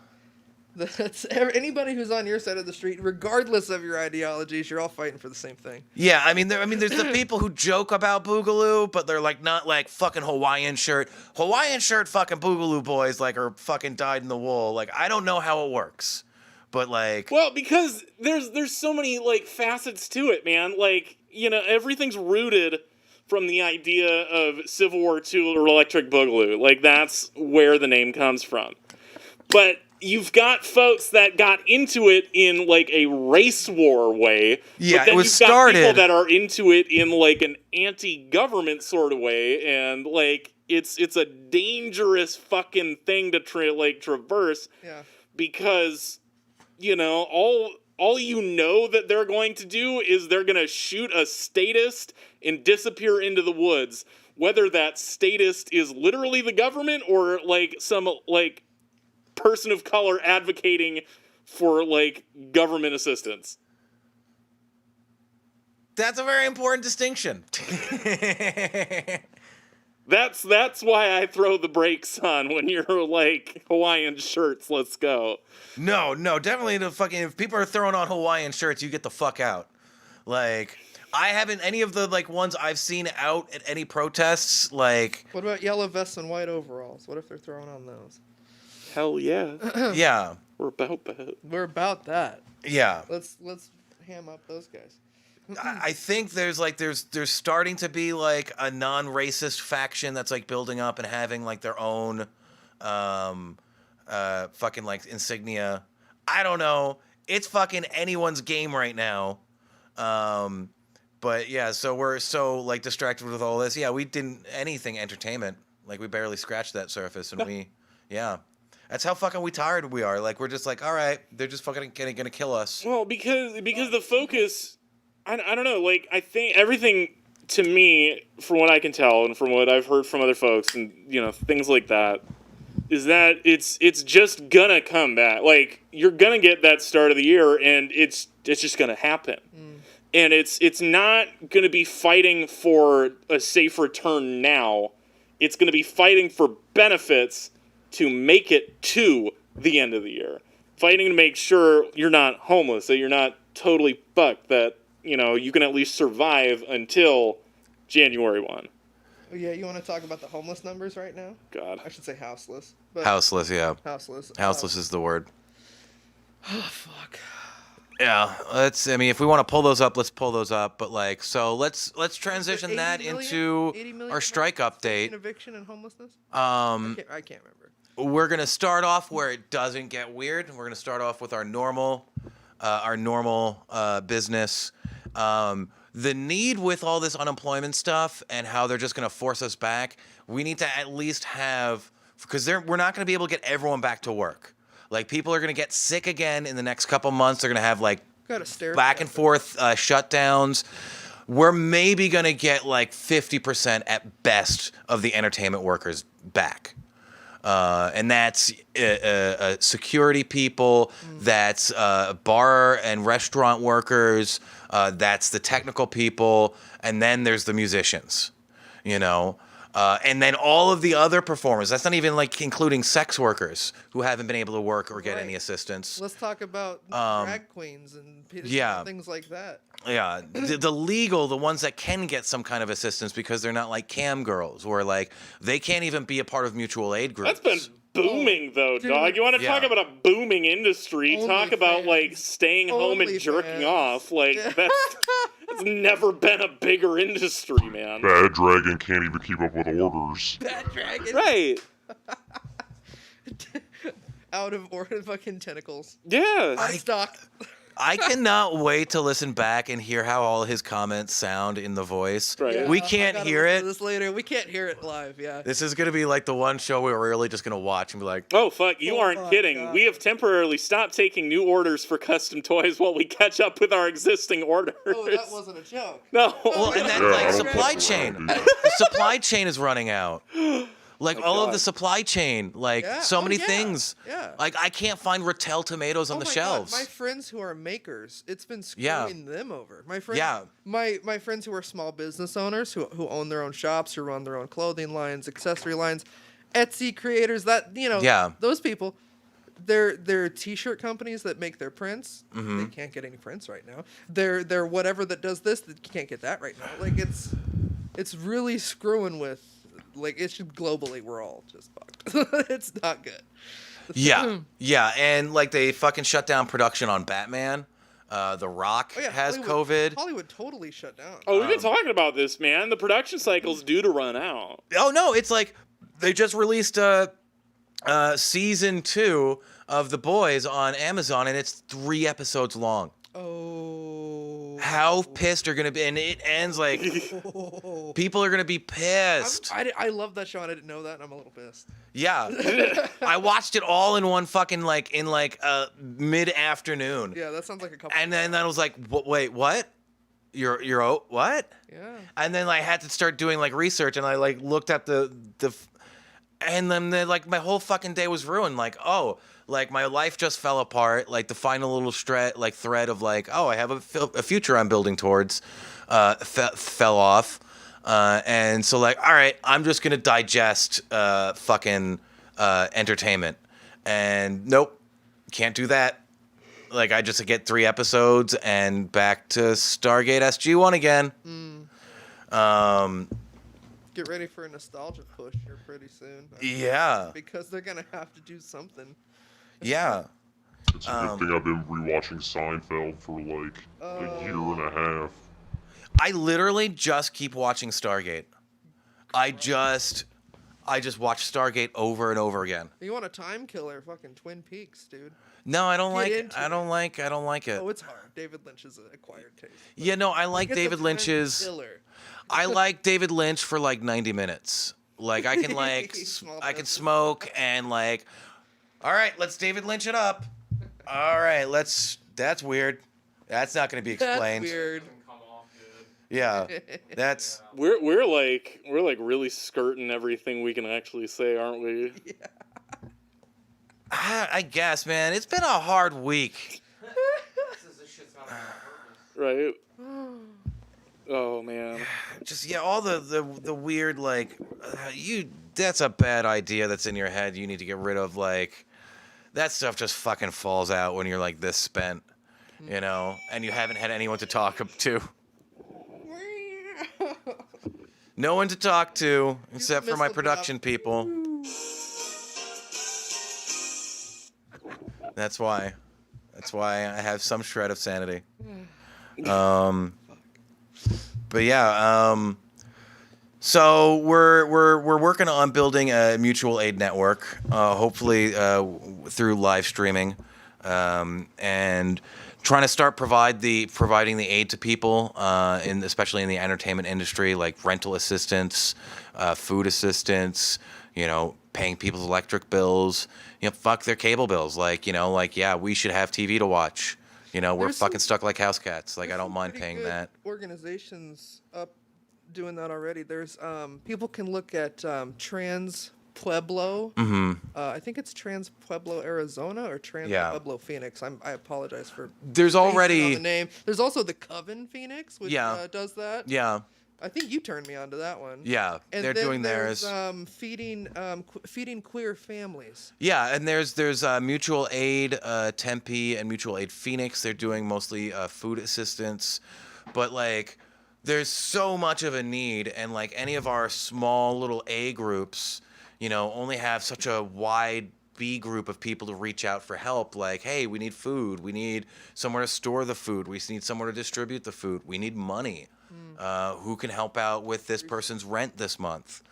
That's anybody who's on your side of the street, regardless of your ideologies, you're all fighting for the same thing. yeah, I mean, there's the people who joke about Boogaloo, but they're like not like fucking Hawaiian shirt fucking Boogaloo boys like are fucking dyed in the wool. Like I don't know how it works, but like Well, because there's so many like facets to it, man. Like, everything's rooted from the idea of Civil War II or Electric Boogaloo. Like that's where the name comes from. But you've got folks that got into it in like a race war way. Yeah, but then it was you've got people started- that are into it in like an anti-government sort of way, and like it's a dangerous fucking thing to traverse. Yeah. Because all you know that they're going to do is they're going to shoot a statist and disappear into the woods, whether that statist is literally the government or like some like person of color advocating for like government assistance. that's a very important distinction. That's why I throw the brakes on when you're like Hawaiian shirts, let's go. No, definitely the fucking if people are throwing on Hawaiian shirts, you get the fuck out. Like I haven't any of the like ones I've seen out at any protests. Like What about yellow vests and white overalls? What if they're throwing on those? Hell yeah. yeah, We're about that. We're about that. yeah. Let's ham up those guys. I think there's starting to be like a non-racist faction that's like building up and having like their own fucking like insignia. I don't know. It's fucking anyone's game right now. But yeah, so we're so like distracted with all this. Yeah, we didn't anything entertainment. Like we barely scratched that surface, and yeah, that's how fucking tired we are. Like we're just like, all right, they're just fucking gonna kill us. Well, because the focus, I don't know. Like I think everything to me, from what I can tell, and from what I've heard from other folks, and things like that, is that it's just gonna come back. Like you're gonna get that start of the year, and it's just gonna happen. And it's not going to be fighting for a safe return now. It's going to be fighting for benefits to make it to the end of the year. Fighting to make sure you're not homeless, that you're not totally fucked, that, you can at least survive until January 1. Oh, yeah, you want to talk about the homeless numbers right now? God. I should say houseless. But Houseless, yeah. Houseless. Houseless is the word. Oh, fuck. Yeah, if we want to pull those up, let's pull those up. But so let's transition 80 that million? into 80 million our strike update. Eviction and homelessness? Um, I can't remember. We're gonna start off where it doesn't get weird. We're gonna start off with our normal business. The need with all this unemployment stuff and how they're just gonna force us back. We need to at least have, because we're not gonna be able to get everyone back to work. Like, people are going to get sick again in the next couple months. They're going to have, back and forth shutdowns. We're maybe going to get, 50% at best of the entertainment workers back. And that's security people. That's bar and restaurant workers. That's the technical people. And then there's the musicians, and then all of the other performers. That's not even including sex workers who haven't been able to work or get any assistance. Let's talk about drag queens and things like that. Yeah, the legal, the ones that can get some kind of assistance because they're not like cam girls or they can't even be a part of mutual aid groups. That's been booming though, dog. You want to talk about a booming industry? Talk about staying home and jerking off. That's never been a bigger industry, man. Bad Dragon can't even keep up with orders. Bad Dragon. Right. Out of order fucking tentacles. Yeah. Out of stock. I cannot wait to listen back and hear how all his comments sound in the voice. Right. Yeah, We can't hear it. This later. We can't hear it live. Yeah. This is gonna be the one show we're really just gonna watch and be like, oh fuck, you aren't kidding. God. We have temporarily stopped taking new orders for custom toys while we catch up with our existing orders. Oh, that wasn't a joke. No. well, and then Yeah, I don't supply fucking chain. know, dude. The supply chain is running out. All of God. the supply chain, Yeah. so Oh, many yeah. things. Yeah. I can't find Rattel tomatoes on the my shelves. God. My friends who are makers, it's been Yeah. screwing them over. My friends, Yeah. my friends who are small business owners who own their own shops, who run their own clothing lines, accessory lines, Etsy creators, Yeah. those people. They're t-shirt companies that make their prints. Mm-hmm. They can't get any prints right now. They're whatever that does this, that can't get that right now. It's really screwing with. It's just globally, we're all just fucked. It's not good. Yeah, and they fucking shut down production on Batman. The Rock has COVID. Hollywood totally shut down. Oh, we've been talking about this, man. The production cycle's due to run out. Oh no, it's they just released season 2 of The Boys on Amazon, and it's 3 episodes long. Oh. How pissed are gonna be? And it ends people are gonna be pissed. I love that show, and I didn't know that, and I'm a little pissed. Yeah, I watched it all in one fucking mid-afternoon. Yeah, that sounds like a couple. And then I was like, wait, what? You're what? Yeah. And then I had to start doing research, and I looked at and then my whole fucking day was ruined. My life just fell apart. The final little thread of I have a future I'm building towards, fell off. And so all right, I'm just gonna digest fucking entertainment, and nope, can't do that. I just get 3 episodes and back to Stargate SG-1 again. Get ready for a nostalgia push here pretty soon. Yeah. Because they're gonna have to do something. Yeah. It's a good thing I've been rewatching Seinfeld for a year and a half. I literally just keep watching Stargate. I I just watch Stargate over and over again. You want a time killer? Fucking Twin Peaks, dude. No, I don't like. into I don't it. like. I don't like it. Oh, it's hard. David Lynch is an acquired taste. Yeah, no, I like It's a David time Lynch's. killer. I like David Lynch for like 90 minutes. Like I can like Small I can doses. smoke and like, all right, let's David Lynch it up. All right, let's. That's weird. That's not going to be explained. That's weird. Yeah, that's. We're like really skirting everything we can actually say, aren't we? I guess, man, it's been a hard week. Right. Oh man. Just all the weird like, you. That's a bad idea that's in your head. You need to get rid of like, that stuff just fucking falls out when you're like this spent, you know, and you haven't had anyone to talk to. No one to talk to except for missed my the production people. That's why. That's why I have some shred of sanity. But yeah, so we're working on building a mutual aid network, hopefully through live streaming, and trying to start providing the aid to people, especially in the entertainment industry, like rental assistance, food assistance, paying people's electric bills, fuck their cable bills. Yeah, we should have TV to watch. We're There's fucking some- stuck like house cats. Like, I There's don't some mind pretty paying good that. Organizations up doing that already. There's people can look at Trans Pueblo. I think it's Trans Pueblo, Arizona, or Trans Yeah. Pueblo, Phoenix. I apologize for There's spacing on already the name. There's also the Coven Phoenix, which Yeah. does that. yeah. I think you turned me on to that one. Yeah, And they're then doing there's, theirs. feeding queer families. Yeah, and there's Mutual Aid Tempe and Mutual Aid Phoenix. They're doing mostly food assistance, but like there's so much of a need, and like any of our small little A groups, only have such a wide B group of people to reach out for help. Like, hey, we need food. We need somewhere to store the food. We need somewhere to distribute the food. We need money. Who can help out with this person's rent this month?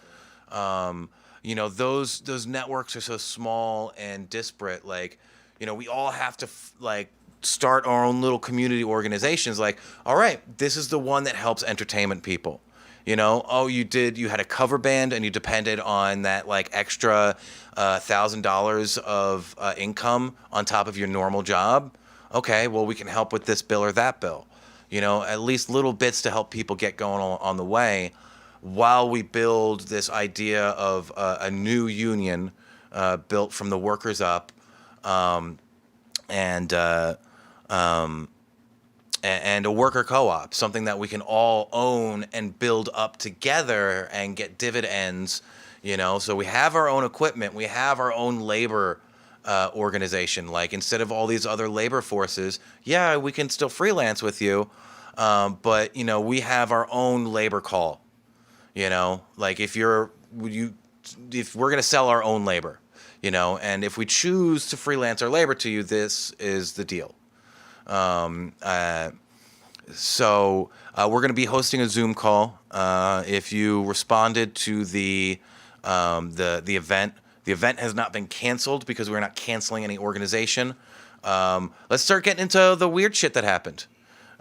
Those networks are so small and disparate. Like, we all have to start our own little community organizations. Like, all right, this is the one that helps entertainment people. You had a cover band and you depended on that like extra $1,000 of income on top of your normal job. Okay, well, we can help with this bill or that bill. At least little bits to help people get going on the way while we build this idea of a new union built from the workers up, and a worker co-op, something that we can all own and build up together and get dividends, so we have our own equipment, we have our own labor organization. Like, instead of all these other labor forces, yeah, we can still freelance with you, but we have our own labor call. Like if we're gonna sell our own labor, and if we choose to freelance our labor to you, this is the deal. So we're gonna be hosting a Zoom call. If you responded to the event. The event has not been canceled because we're not canceling any organization. Let's start getting into the weird shit that happened.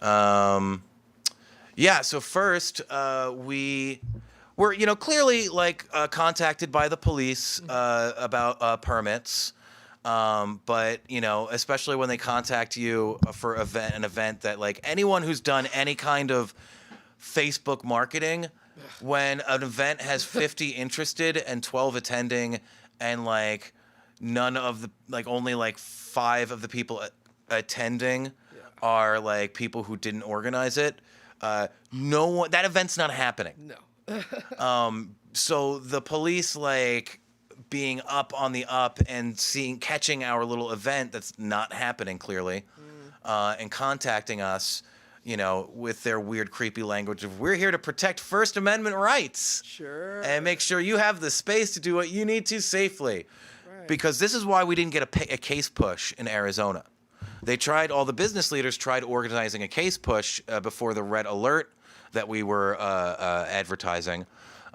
So first, we were, clearly contacted by the police about permits. But, especially when they contact you for an event that anyone who's done any kind of Facebook marketing, when an event has 50 interested and 12 attending, and none of the only 5 of the people attending are people who didn't organize it, no one, that event's not happening. No. So the police being up on the up and catching our little event that's not happening clearly, and contacting us, with their weird, creepy language of, we're here to protect First Amendment rights. Sure. And make sure you have the space to do what you need to safely. Right. Because this is why we didn't get a case push in Arizona. All the business leaders tried organizing a case push before the red alert that we were advertising.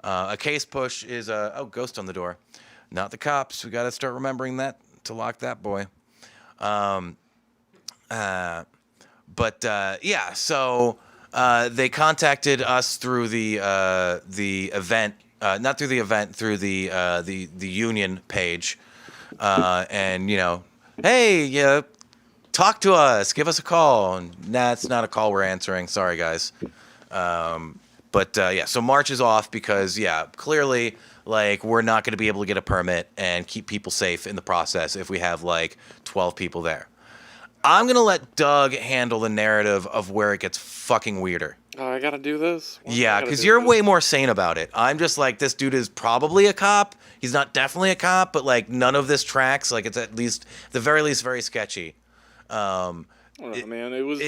A case push is a ghost on the door, not the cops. We got to start remembering that to lock that boy. Yeah, so they contacted us through the event, not through the event, through the union page, and hey, yeah, talk to us, give us a call. And nah, it's not a call we're answering. Sorry, guys. Yeah, so March is off because clearly like we're not going to be able to get a permit and keep people safe in the process if we have like 12 people there. I'm going to let Doug handle the narrative of where it gets fucking weirder. Oh, I gotta do this? Why do I Yeah, gotta because do you're this? way more sane about it. I'm just like, this dude is probably a cop. He's not definitely a cop, but like none of this tracks. Like it's at the very least, very sketchy. I don't know, man. It was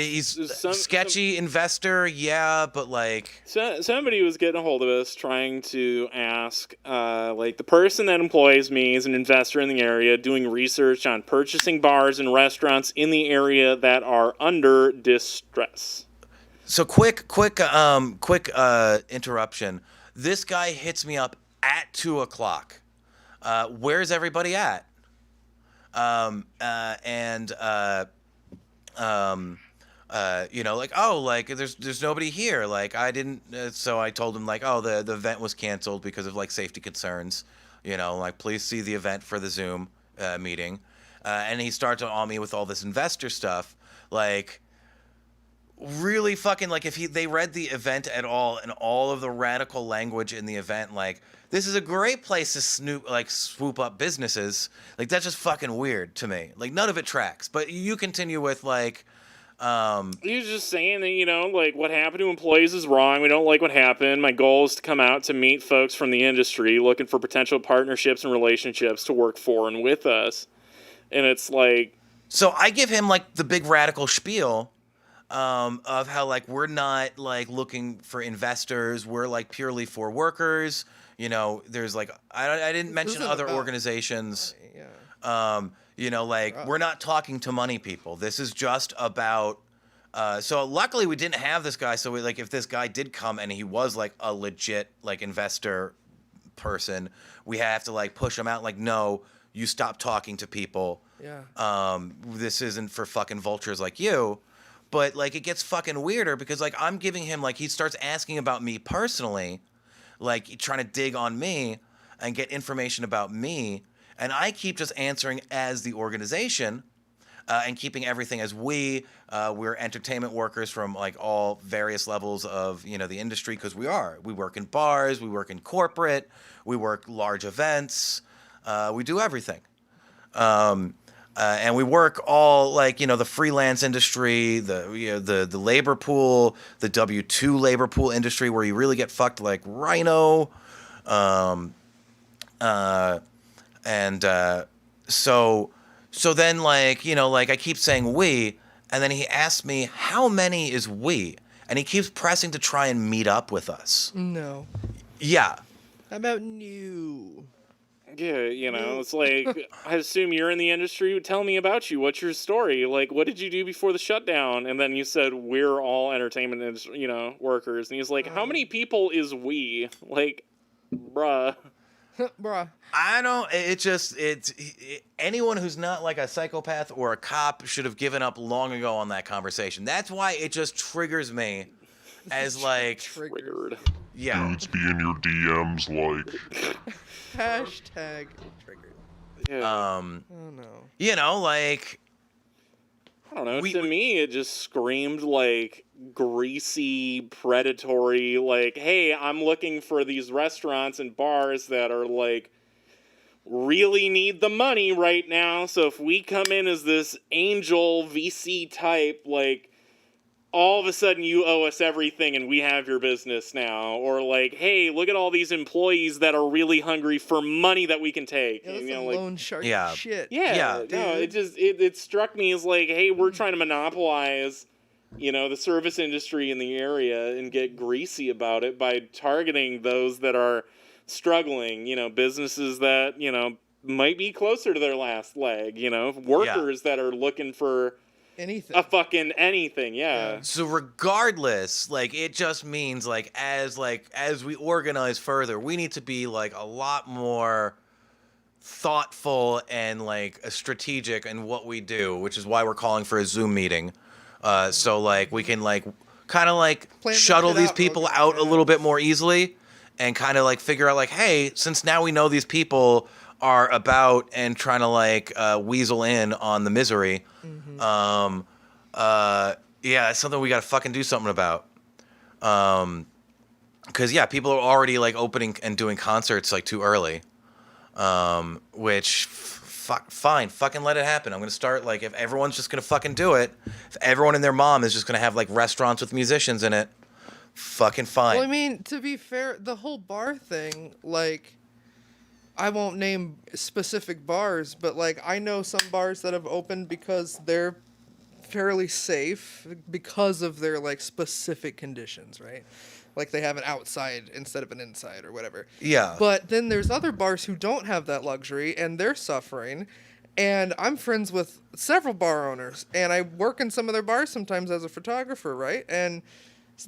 Sketchy investor, yeah, but like... Somebody was getting a hold of us trying to ask, like, the person that employs me is an investor in the area doing research on purchasing bars and restaurants in the area that are under distress. So quick interruption. This guy hits me up at 2:00. Where's everybody at? Like, oh, like there's nobody here. Like I didn't. So I told him like, oh, the event was canceled because of like safety concerns. Like please see the event for the Zoom meeting. And he starts on me with all this investor stuff, like. Really fucking like if they read the event at all and all of the radical language in the event, like this is a great place to swoop up businesses, like that's just fucking weird to me. Like none of it tracks. But you continue with like He was just saying that, like what happened to employees is wrong. We don't like what happened. My goal is to come out to meet folks from the industry looking for potential partnerships and relationships to work for and with us. And it's like, so I give him like the big radical spiel of how like we're not like looking for investors, we're like purely for workers. There's like I didn't mention other organizations. Like we're not talking to money people. This is just about. So luckily we didn't have this guy. So if this guy did come and he was like a legit like investor person, we have to like push him out. Like no, you stop talking to people. Yeah. This isn't for fucking vultures like you. But, like, it gets fucking weirder because, like, I'm giving him, like, he starts asking about me personally, like, trying to dig on me and get information about me. And I keep just answering as the organization and keeping everything as we. We're entertainment workers from, like, all various levels of, the industry because we are. We work in bars. We work in corporate. We work large events. We do everything. And we work all like the freelance industry, the labor pool, the W-2 labor pool industry where you really get fucked like Rhino, so then like I keep saying we, and then he asks me how many is we, and he keeps pressing to try and meet up with us. No. Yeah. How about you? Yeah, it's like, I assume you're in the industry. Tell me about you. What's your story? Like, what did you do before the shutdown? And then you said, we're all entertainment industry, workers. And he's like, how many people is we? Like, bruh. Bruh. I don't, anyone who's not like a psychopath or a cop should have given up long ago on that conversation. That's why it just triggers me as like, Triggered. yeah. Dudes be in your DMs like... Hashtag triggered. Yeah. Oh no. Like... I don't know. To me, it just screamed like greasy, predatory, like, hey, I'm looking for these restaurants and bars that are like really need the money right now. So if we come in as this angel VC type, like, all of a sudden you owe us everything and we have your business now. Or like, hey, look at all these employees that are really hungry for money that we can take. Yeah, that's and, some loan shark shit. Yeah, no, it struck me as like, hey, we're trying to monopolize, the service industry in the area and get greasy about it by targeting those that are struggling, businesses that, might be closer to their last leg, workers that are looking for anything. a fucking anything. Yeah. So regardless, like it just means as we organize further, we need to be like a lot more thoughtful and like strategic in what we do, which is why we're calling for a Zoom meeting. So like we can like kind of like Plan this shuttle shit these out, people Logan. out a Yeah. little bit more easily and kind of like figure out like, hey, since now we know these people are about and trying to like weasel in on the misery, yeah, it's something we got to fucking do something about. Because yeah, people are already like opening and doing concerts like too early. Which fine, fucking let it happen. I'm gonna start like if everyone's just gonna fucking do it, if everyone and their mom is just gonna have like restaurants with musicians in it, fucking fine. Well, I mean, to be fair, the whole bar thing, like, I won't name specific bars, but like I know some bars that have opened because they're fairly safe because of their like specific conditions, right? Like they have an outside instead of an inside or whatever. Yeah. But then there's other bars who don't have that luxury and they're suffering. And I'm friends with several bar owners and I work in some of their bars sometimes as a photographer, right? And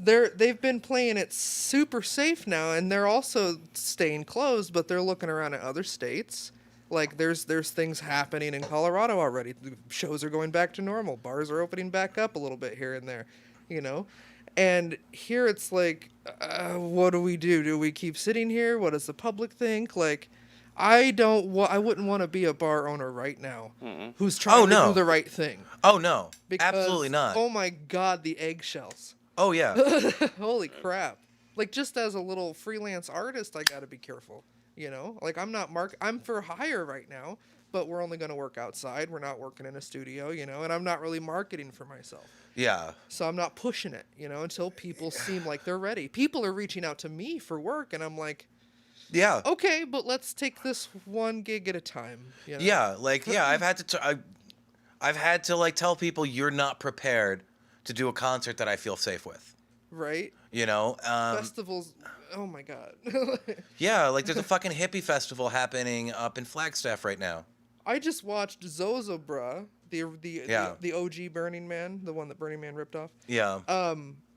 they've been playing it super safe now and they're also staying closed, but they're looking around at other states. Like there's things happening in Colorado already. The shows are going back to normal. Bars are opening back up a little bit here and there, you know? And here it's like, what do we do? Do we keep sitting here? What does the public think? Like, I wouldn't want to be a bar owner right now who's trying to do the right thing. Oh no, Because, absolutely not. Oh my God, the eggshells. Oh yeah. Holy crap. Like, just as a little freelance artist, I got to be careful. You know? Like, I'm for hire right now, but we're only going to work outside. We're not working in a studio, you know? And I'm not really marketing for myself. Yeah. So I'm not pushing it, you know, until people seem like they're ready. People are reaching out to me for work, and I'm like, Yeah. okay, but let's take this one gig at a time. You know? Yeah. Like yeah, I've had to like tell people you're not prepared to do a concert that I feel safe with. Right? You know. Festivals. Oh my God. Yeah, like there's a fucking hippie festival happening up in Flagstaff right now. I just watched Zozobra, the OG Burning Man, the one that Burning Man ripped off. Yeah.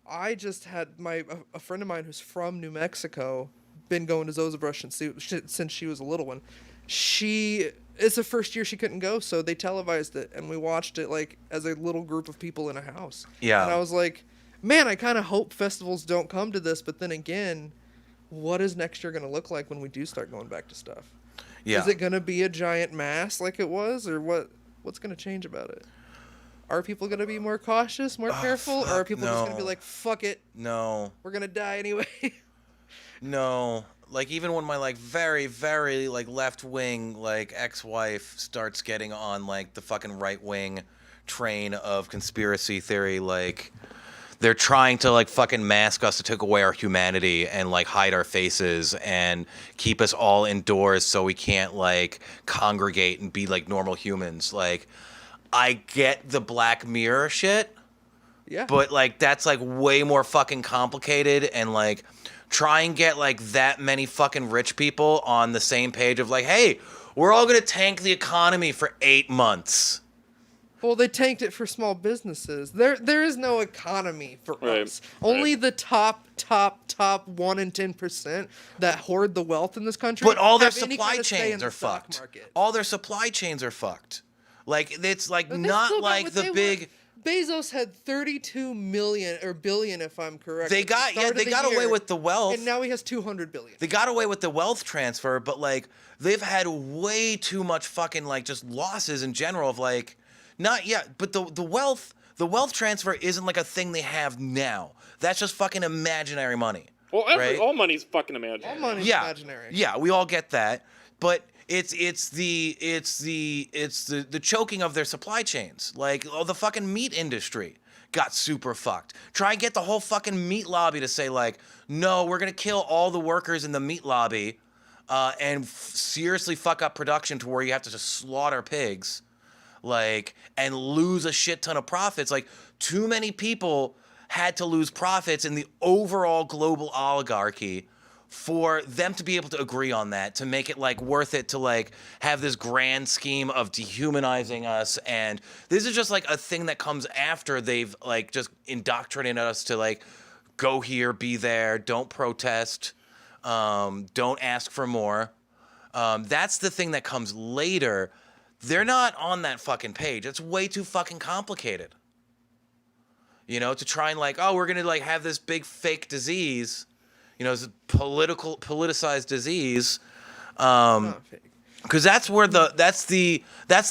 I just had a friend of mine who's from New Mexico been going to Zozobra since she was a little one. It's the first year she couldn't go, so they televised it and we watched it like as a little group of people in a house. Yeah. And I was like, man, I kind of hope festivals don't come to this, but then again, what is next year going to look like when we do start going back to stuff? Yeah. Is it going to be a giant mass like it was, or what's going to change about it? Are people going to be more cautious, more careful, or are people just going to be like, fuck it, No. we're going to die anyway? No. Like even when my like very, very like left wing like ex-wife starts getting on like the fucking right wing train of conspiracy theory, like they're trying to like fucking mask us to take away our humanity and like hide our faces and keep us all indoors so we can't like congregate and be like normal humans. Like I get the Black Mirror shit, Yeah. but like that's like way more fucking complicated and like try and get like that many fucking rich people on the same page of like, hey, we're all gonna tank the economy for 8 months. Well, they tanked it for small businesses. There is no economy for Right. us. Only the top 1 in 10% that hoard the wealth in this country. But all their have any supply kind of say in chains the are stock fucked. market. All their supply chains are fucked. Like it's like But they not still got like what the they big. want. Bezos had 32 million or billion, if I'm correct. They at the got start of they the got away year, with the wealth. and now he has 200 billion. They got away with the wealth transfer, but like they've had way too much fucking like just losses in general of like not yet, but the wealth transfer isn't like a thing they have now. That's just fucking imaginary money. Well, right? all money's fucking imaginary. All money's Yeah. imaginary. Yeah, we all get that. But it's the choking of their supply chains. Like the fucking meat industry got super fucked. Try and get the whole fucking meat lobby to say like, no, we're gonna kill all the workers in the meat lobby, and seriously fuck up production to where you have to just slaughter pigs, like, and lose a shit ton of profits. Like, too many people had to lose profits in the overall global oligarchy for them to be able to agree on that, to make it like worth it to like have this grand scheme of dehumanizing us. And this is just like a thing that comes after they've like just indoctrinated us to like go here, be there, don't protest, don't ask for more. That's the thing that comes later. They're not on that fucking page. It's way too fucking complicated. You know, to try and like, oh, we're gonna like have this big fake disease, you know, it's a politicized disease, because that's where that's the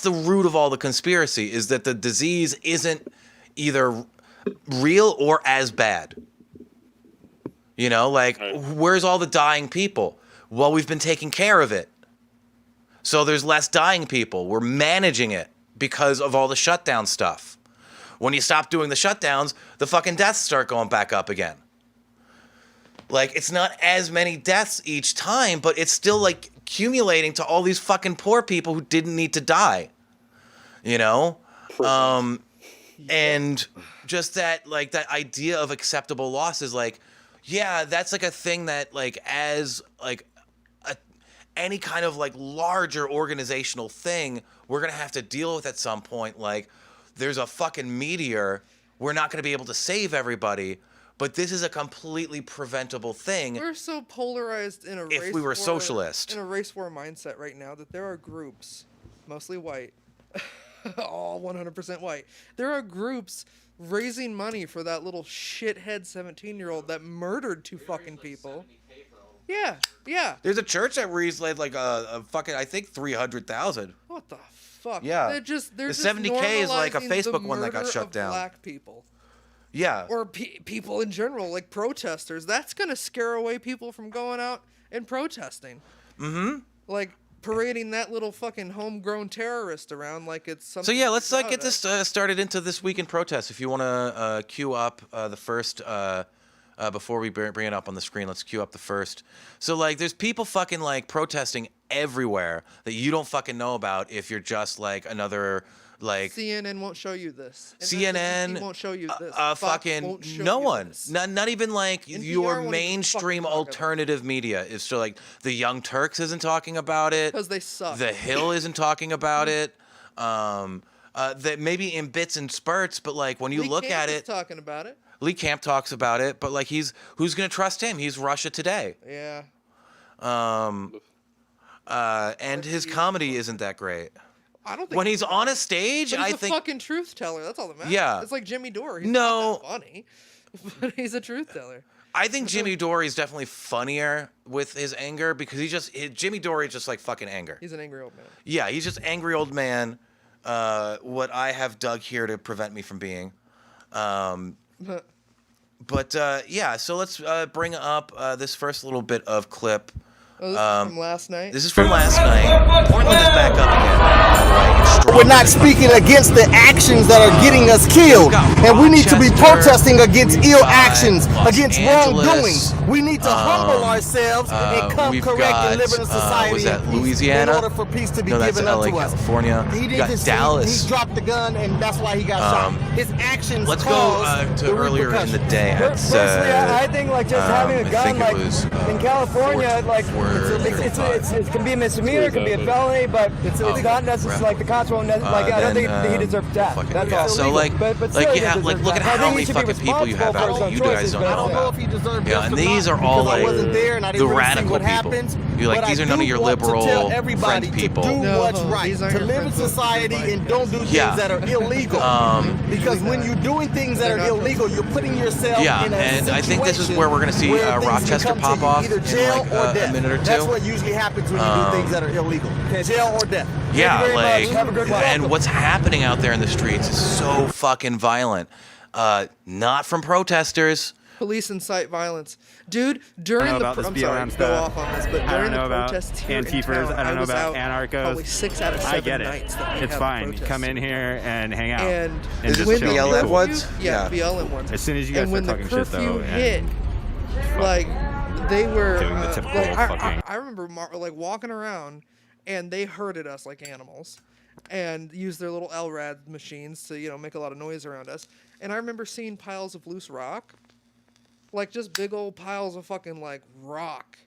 root of all the conspiracy, is that the disease isn't either real or as bad. You know, like, where's all the dying people? Well, we've been taking care of it. So there's less dying people. We're managing it because of all the shutdown stuff. When you stop doing the shutdowns, the fucking deaths start going back up again. Like, it's not as many deaths each time, but it's still, like, accumulating to all these fucking poor people who didn't need to die. You know? And just that, like, that idea of acceptable loss is, like, yeah, that's, like, a thing that, like, as, like, any kind of, like, larger organizational thing, we're going to have to deal with at some point. Like, there's a fucking meteor. We're not going to be able to save everybody. But this is a completely preventable thing. We're so polarized in a race if we were war, socialist. in a race war mindset right now that there are groups, mostly white, all 100% white. There are groups raising money for that little shithead 17-year-old that murdered 2 fucking people. Yeah, yeah. There's a church that raised like a fucking, I think, 300,000. What the fuck? Yeah. They're just The 70K is like a normalizing Facebook the one that got murder shut of down. Black people. Yeah. Or people in general, like protesters. That's gonna scare away people from going out and protesting. Mm-hmm. Like parading that little fucking homegrown terrorist around like it's something. So yeah, let's get this started into this week in protest. If you want to queue up the first, before we bring it up on the screen, let's queue up the first. So like, there's people fucking like protesting everywhere that you don't fucking know about if you're just like another. Like CNN won't show you this. CNN won't show you this. Fucking no one. Not even like your mainstream alternative media is still like the Young Turks isn't talking about it. Because they suck. The Hill isn't talking about it. That maybe in bits and spurts, but like when you Lee look Camp at is it, talking about it. Lee Camp talks about it, but like who's gonna trust him? He's Russia Today. Yeah. And his comedy isn't that great. I don't think When he's on a stage, but he's I a think fucking truth teller. That's all that matters. Yeah. It's like Jimmy Dore. He's No. not that funny, but he's a truth teller. I think Jimmy Dore is definitely funnier with his anger because Jimmy Dore is just like fucking anger. He's an angry old man. Yeah, he's just angry old man. What I have dug here to prevent me from being. But yeah, so let's bring up this first little bit of clip. Oh, this is from last night. This is from last night. Portland is back up again, by the way. It's strong. We're not speaking against the actions that are getting us killed, and we need to be protesting against ill actions, against wrongdoings. We need to humble ourselves and come correct and live in a society was that Louisiana? in order for peace to be No, that's given LA, unto us. California. He You got Dallas. He dropped the gun, and that's why he got shot. His actions Let's go caused to the earlier in the repercussions. day. Personally, I think like just having a I gun, think it like was, in California, like it can be a misdemeanor, it can be a felony, but it's not necessarily like the cops won't. Like I don't think that he deserves death. That's all. So like, but like still, you have, like, look at how many fucking people you have out there you guys don't know about. He deserved Yeah, death and or these not, are all because I like wasn't there and I the didn't really see radical what people. happens, You're like, but these I are none of do your want to liberal tell everybody friend people. to do No, what's right, these aren't to your live in friends with society Biden. and don't do things Yeah. that are illegal. Because when you're doing things that They're are not illegal, you're putting yourself Yeah, in a and I think this is situation where we're gonna see where things Rochester can pop come to off either in, jail like, or a death. minute or That's two. what usually happens when you do things that are illegal. Jail or death. Yeah, very like, much. Have a good one. and what's happening out there in the streets is so fucking violent. Not from protesters. Police incite violence, dude. During know the about this I'm sorry BLM to go stuff. off on this, but I don't during the know about protests here in Antifers. town, I don't know was about out anarchos. Probably 6 out of 7 I get nights it. that we It's have fine. protests. Come in here and hang out. And just when chill. the BLM curfew, ones? yeah, Yeah. BLM ones. As soon as you guys and when start the talking shit, curfew though, hit, like they were Doing the typical like fucking- I remember like walking around, and they herded us like animals, and used their little LRAD machines to make a lot of noise around us. And I remember seeing piles of loose rock, like just big old piles of fucking like rock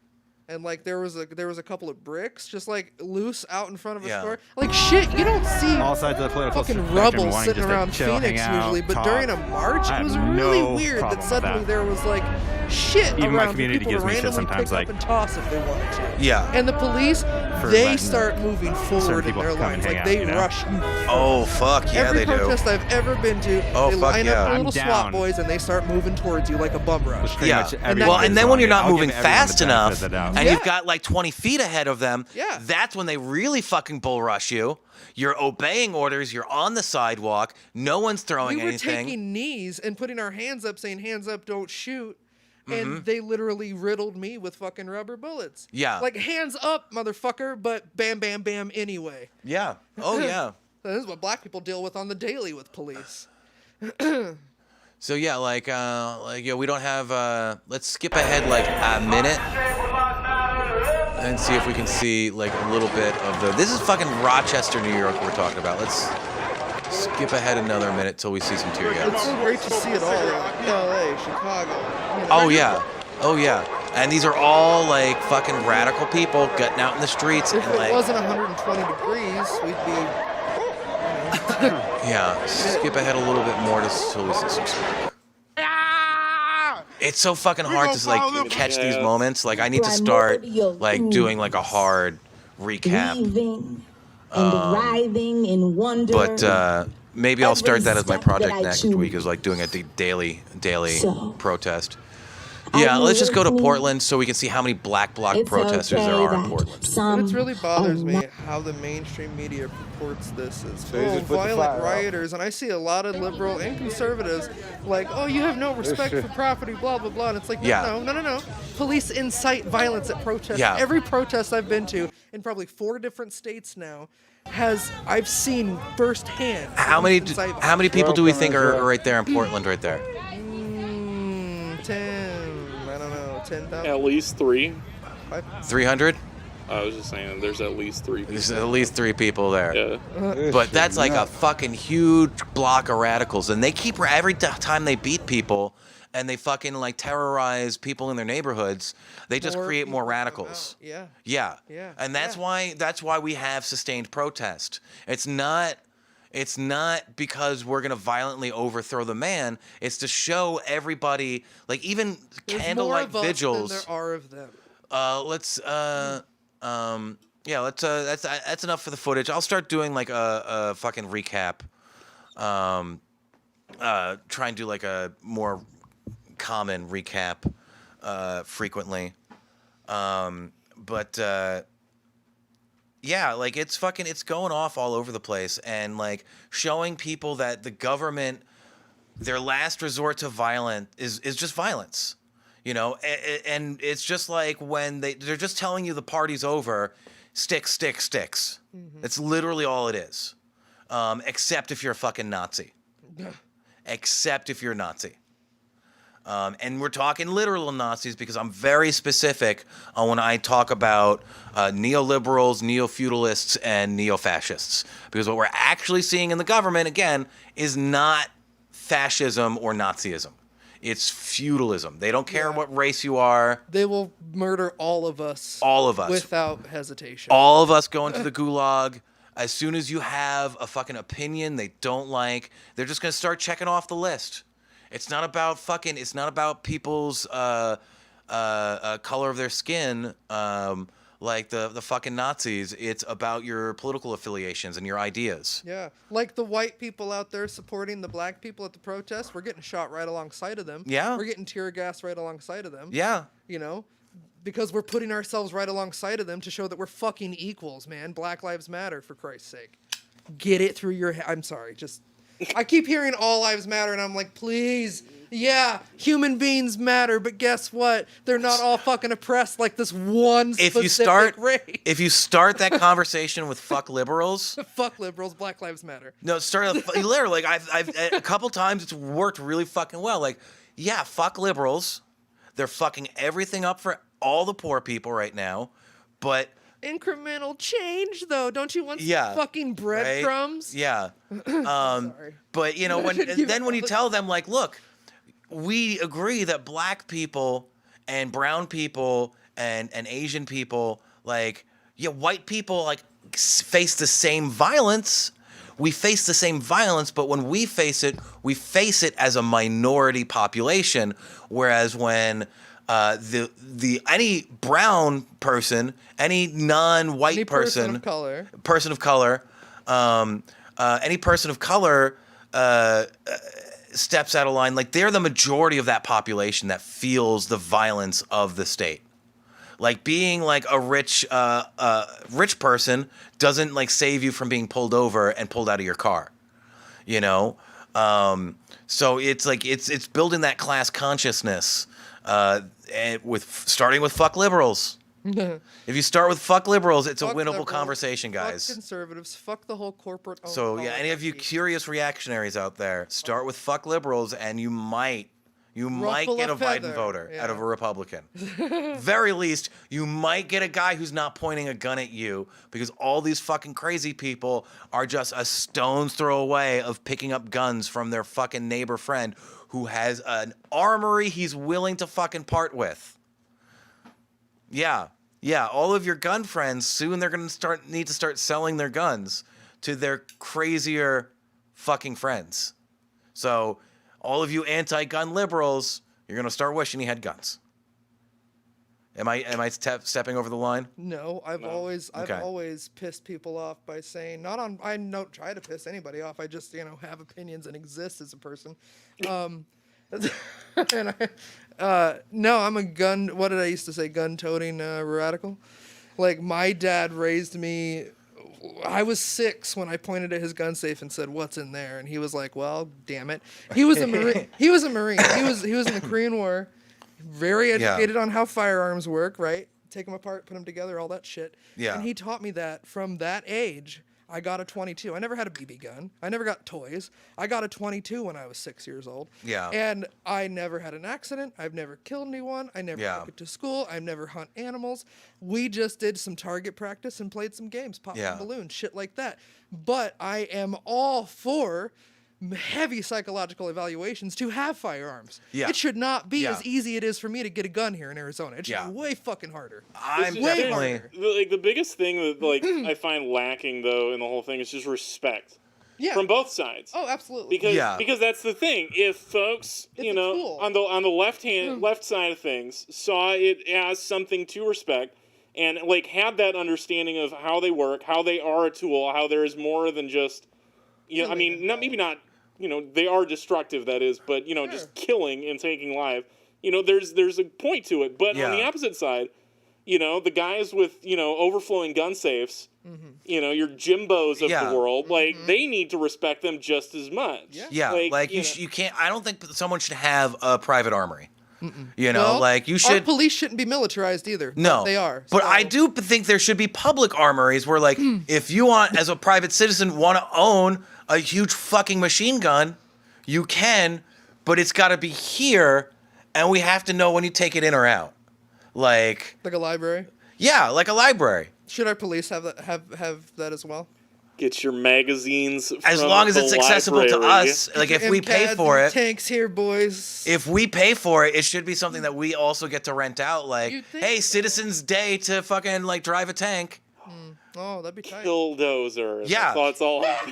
and like there was a couple of bricks just like loose out in front of a Yeah. store. Like shit, you don't see All sides of the political fucking spectrum rubble wanting sitting just to around chill, Phoenix hang out, usually, but talk. during a march, I it was have really no weird problem that with suddenly that. there was like shit Even my around for community people gives to me shit randomly sometimes, pick like- up and toss if they wanted to. Yeah. And the police, For they letting start moving forward in people their come and lines. hang Like out, they you know? rush you. Oh fuck yeah, Every they do. protest I've ever been to, Oh, they fuck line yeah. up the I'm little down. SWAT boys and they start moving towards you like a bum rush. Pretty much everyone Well, gets and then when you're not I'll give moving everyone the fast benefit enough, of the doubt. and Yeah. you've got like 20 feet ahead of them, Yeah. that's when they really fucking bull rush you. You're obeying orders. You're on the sidewalk. No one's throwing We were anything. taking knees and putting our hands up, saying "hands up, don't shoot," Mm-hmm. and they literally riddled me with fucking rubber bullets. Yeah. like hands up, motherfucker, but bam, bam, bam. Anyway, Yeah. Oh yeah. this is what black people deal with on the daily with police. So yeah, like yeah, we don't have. Let's skip ahead like a minute and see if we can see like a little bit of the. This is fucking Rochester, New York. We're talking about. Let's skip ahead another minute till we see some tear It's gas. so great to see it all. L.A., Chicago. You know. Oh yeah. Oh yeah. And these are all like fucking radical people getting out in the streets If and it like. wasn't 120 degrees, we'd be. Yeah, skip ahead a little bit more just till we see some smoke. It's so fucking hard to like catch these Yes. moments. Like I need to start like doing like a hard recap. Grieving and writhing in wonder. But maybe I'll start that as my Every step project that I next choose. week is like doing a daily So, protest. are Yeah, you let's just go to with me? Portland so we can see how many black bloc It's protesters there okay are in that Portland. some And it really bothers are me not- how the mainstream media purports this as you just put the violent fire out. rioters, and I see a lot of liberal and conservatives like, oh, you have no respect for property, blah blah blah. And it's like, Yeah. no. Police incite violence at protests. Yeah. Every protest I've been to in probably 4 different states now I've seen firsthand. How many incite how many violence. people do we think Welcome, are Ezra. right there in Portland right there? 10. I don't know. 10,000. At least 3. 300? I was just saying, there's at least 3 people. There's at least 3 people there. Yeah. But that's like a fucking huge block of radicals, and they keep every time they beat people and they fucking like terrorize people in their neighborhoods, they just create more people come radicals. out. Yeah. Yeah. Yeah. And that's Yeah. why we have sustained protest. It's not because we're gonna violently overthrow the man. It's to show everybody, like even There's more candlelight of us vigils. than there are of them. That's enough for the footage. I'll start doing like a fucking recap. Try and do like a more common recap frequently. Yeah, like it's going off all over the place, and like showing people that the government, their last resort to violence is just violence. You know, and it's just like when they're just telling you the party's over, sticks. That's literally all it is. Except if you're a fucking Nazi. Except if you're a Nazi. And we're talking literal Nazis because I'm very specific on when I talk about neoliberals, neo-feudalists, and neo-fascists. Because what we're actually seeing in the government, again, is not fascism or Nazism. It's feudalism. They don't care what race you are. They will murder all of us. All of us. Without hesitation. All of us go into the gulag. As soon as you have a fucking opinion they don't like, they're just going to start checking off the list. It's not about people's color of their skin, like the fucking Nazis. It's about your political affiliations and your ideas. Yeah. Like the white people out there supporting the black people at the protest, we're getting shot right alongside of them. Yeah. We're getting tear gas right alongside of them. Yeah. You know? Because we're putting ourselves right alongside of them to show that we're fucking equals, man. Black Lives Matter, for Christ's sake. Get it through your head. I'm sorry, just... I keep hearing all lives matter, and I'm like, please, yeah, human beings matter, but guess what? They're not all fucking oppressed like this one specific race. If you start that conversation with fuck liberals, Fuck liberals, Black Lives Matter. no, literally, like I've a couple times it's worked really fucking well. Like, yeah, fuck liberals. They're fucking everything up for all the poor people right now, but Incremental change, though. Don't you want some Yeah, fucking breadcrumbs? yeah. Sorry. But you know, when you tell them like, look, we agree that black people and brown people and Asian people, like, yeah, white people like face the same violence. We face the same violence, but when we face it as a minority population. Whereas when any brown person, any non-white Any person of color, any person of color steps out of line, like they're the majority of that population that feels the violence of the state. Like being like a rich person doesn't like save you from being pulled over and pulled out of your car, you know. So it's like it's building that class consciousness, and starting with fuck liberals. If you start with fuck liberals, it's fuck a winnable liberals, conversation, guys. Fuck conservatives. Fuck the whole corporate. So yeah, any of you curious reactionaries out there, start with fuck liberals, and you might get a Biden voter out of a Republican. Very least, you might get a guy who's not pointing a gun at you, because all these fucking crazy people are just a stone's throw away of picking up guns from their fucking neighbor friend who has an armory he's willing to fucking part with. Yeah, all of your gun friends, soon they're going to need to start selling their guns to their crazier fucking friends. So all of you anti-gun liberals, you're going to start wishing you had guns. Am I stepping over the line? No, I've always pissed people off by saying I don't try to piss anybody off. I just have opinions and exist as a person. And no, I'm a gun. What did I used to say? Gun-toting radical. Like my dad raised me. I was 6 when I pointed at his gun safe and said, "What's in there?" And he was like, "Well, damn it." He was a Marine. He was in the Korean War. Very educated on how firearms work, right? Take them apart, put them together, all that shit. Yeah. And he taught me that from that age. I got a 22. I never had a BB gun. I never got toys. I got a 22 when I was 6 years old. Yeah. And I never had an accident. I've never killed anyone. I never took it to school. I've never hunt animals. We just did some target practice and played some games, popped some balloons, shit like that. But I am all for heavy psychological evaluations to have firearms. Yeah. It should not be as easy it is for me to get a gun here in Arizona. It should be way fucking harder. I'm way definitely harder. Like the biggest thing that like I find lacking though in the whole thing is just respect. Yeah. From both sides. Oh, absolutely. Because that's the thing. If folks, It's a tool. on the left side of things saw it as something to respect and like had that understanding of how they work, how they are a tool, how there is more than just I mean, not they are destructive, that is, but just killing and taking life. There's a point to it. But on the opposite side, the guys with overflowing gun safes, your Jimbos of the world, like they need to respect them just as much. Yeah, like you can't. I don't think someone should have a private armory. Well, like you should. Our police shouldn't be militarized either. No, they are. But so. I do think there should be public armories where, like, if you want, as a private citizen, want to own a huge fucking machine gun, you can, but it's got to be here, and we have to know when you take it in or out. Like a library. Yeah, like a library. Should our police have that as well? Get your magazines as long as it's accessible to us. Like if we pay for it, tanks here, boys. If we pay for it, it should be something that we also get to rent out. Like, hey, Citizens Day to fucking like drive a tank. Oh, that'd be tight. Killdozer. Yeah. That's all. I'm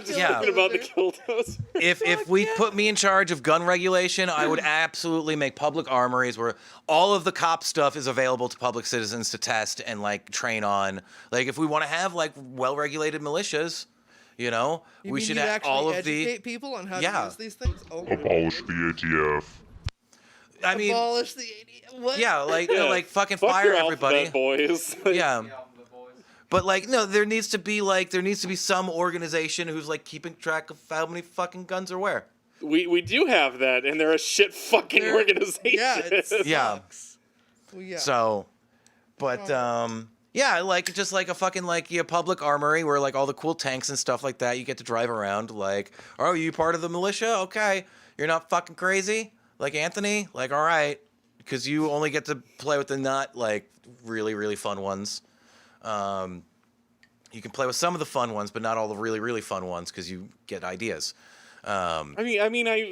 just thinking about the killdozer. If we put me in charge of gun regulation, I would absolutely make public armories where all of the cop stuff is available to public citizens to test and like train on. Like if we want to have like well-regulated militias, we should have all of the educate people on how to use these things. Oh, abolish the ATF. I mean, abolish the ATF. What? Yeah, like fucking fire everybody, boys. Yeah. But like no, there needs to be some organization who's like keeping track of how many fucking guns are where. We do have that, and they're a shit fucking organization. Yeah, it sucks. Yeah. Well, yeah. So, but yeah, like just like a fucking like public armory where like all the cool tanks and stuff like that you get to drive around. Like, oh, you part of the militia? Okay, you're not fucking crazy like Anthony. Like, all right, because you only get to play with the not like really really fun ones. You can play with some of the fun ones, but not all the really, really fun ones because you get ideas. I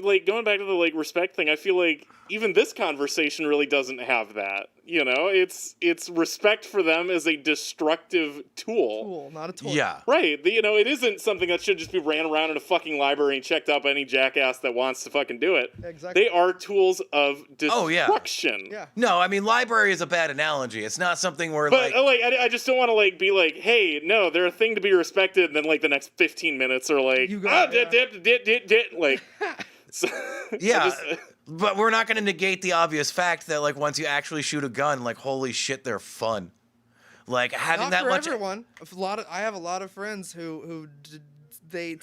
like going back to the like respect thing. I feel like even this conversation really doesn't have that. You know, it's respect for them as a destructive tool. Not a tool. Yeah. Right. You know, it isn't something that should just be ran around in a fucking library and checked out by any jackass that wants to fucking do it. Exactly. They are tools of destruction. Yeah. No, I mean, library is a bad analogy. It's not something where, But I just don't want to like be like, hey, no, they're a thing to be respected, and then like the next 15 minutes are like, like, so, yeah. But we're not going to negate the obvious fact that like once you actually shoot a gun, like holy shit, they're fun. Like having Not that for much. everyone. I have a lot of friends who they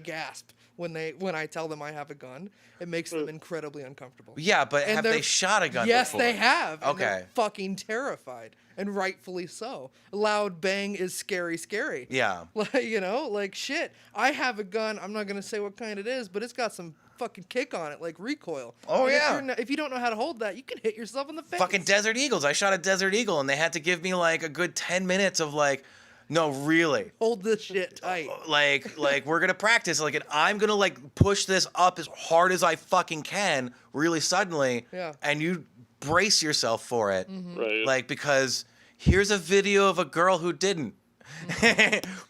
gasp when I tell them I have a gun. It makes them incredibly uncomfortable. Yeah, but And have they're- they shot a gun Yes, before? they have. And Okay. they're fucking terrified, and rightfully so. Loud bang is scary. Yeah. Like, you know, like shit. I have a gun. I'm not gonna say what kind it is, but it's got some fucking kick on it, like recoil. Oh, And yeah. if you don't know how to hold that, you can hit yourself in the face. Fucking Desert Eagles. I shot a Desert Eagle and they had to give me like a good 10 minutes of like, no, really. Hold this shit tight. Like we're gonna practice. Like, and I'm gonna like push this up as hard as I fucking can, really suddenly. Yeah. And you brace yourself for it, right. like because here's a video of a girl who didn't.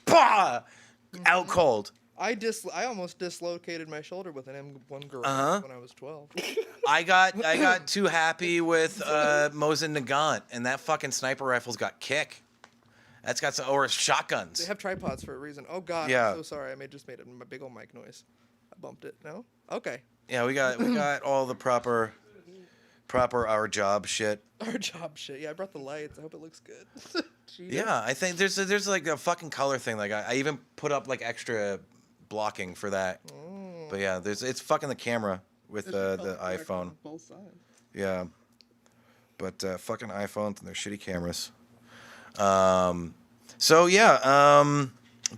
Bah! Out cold. I almost dislocated my shoulder with an M1 girl when I was 12. I got too happy with Mosin Nagant, and that fucking sniper rifle's got kick. That's got some, or shotguns. They have tripods for a reason. Oh god, Yeah. I'm so sorry. I just made a big old mic noise. I bumped it. No? Okay. Yeah, we got all the proper our job shit. Our job shit. Yeah, I brought the lights. I hope it looks good. Yeah, I think there's like a fucking color thing. Like I even put up like extra blocking for that. But yeah, it's fucking the camera with the iPhone. Both sides. Yeah, but fucking iPhones and their shitty cameras. So yeah,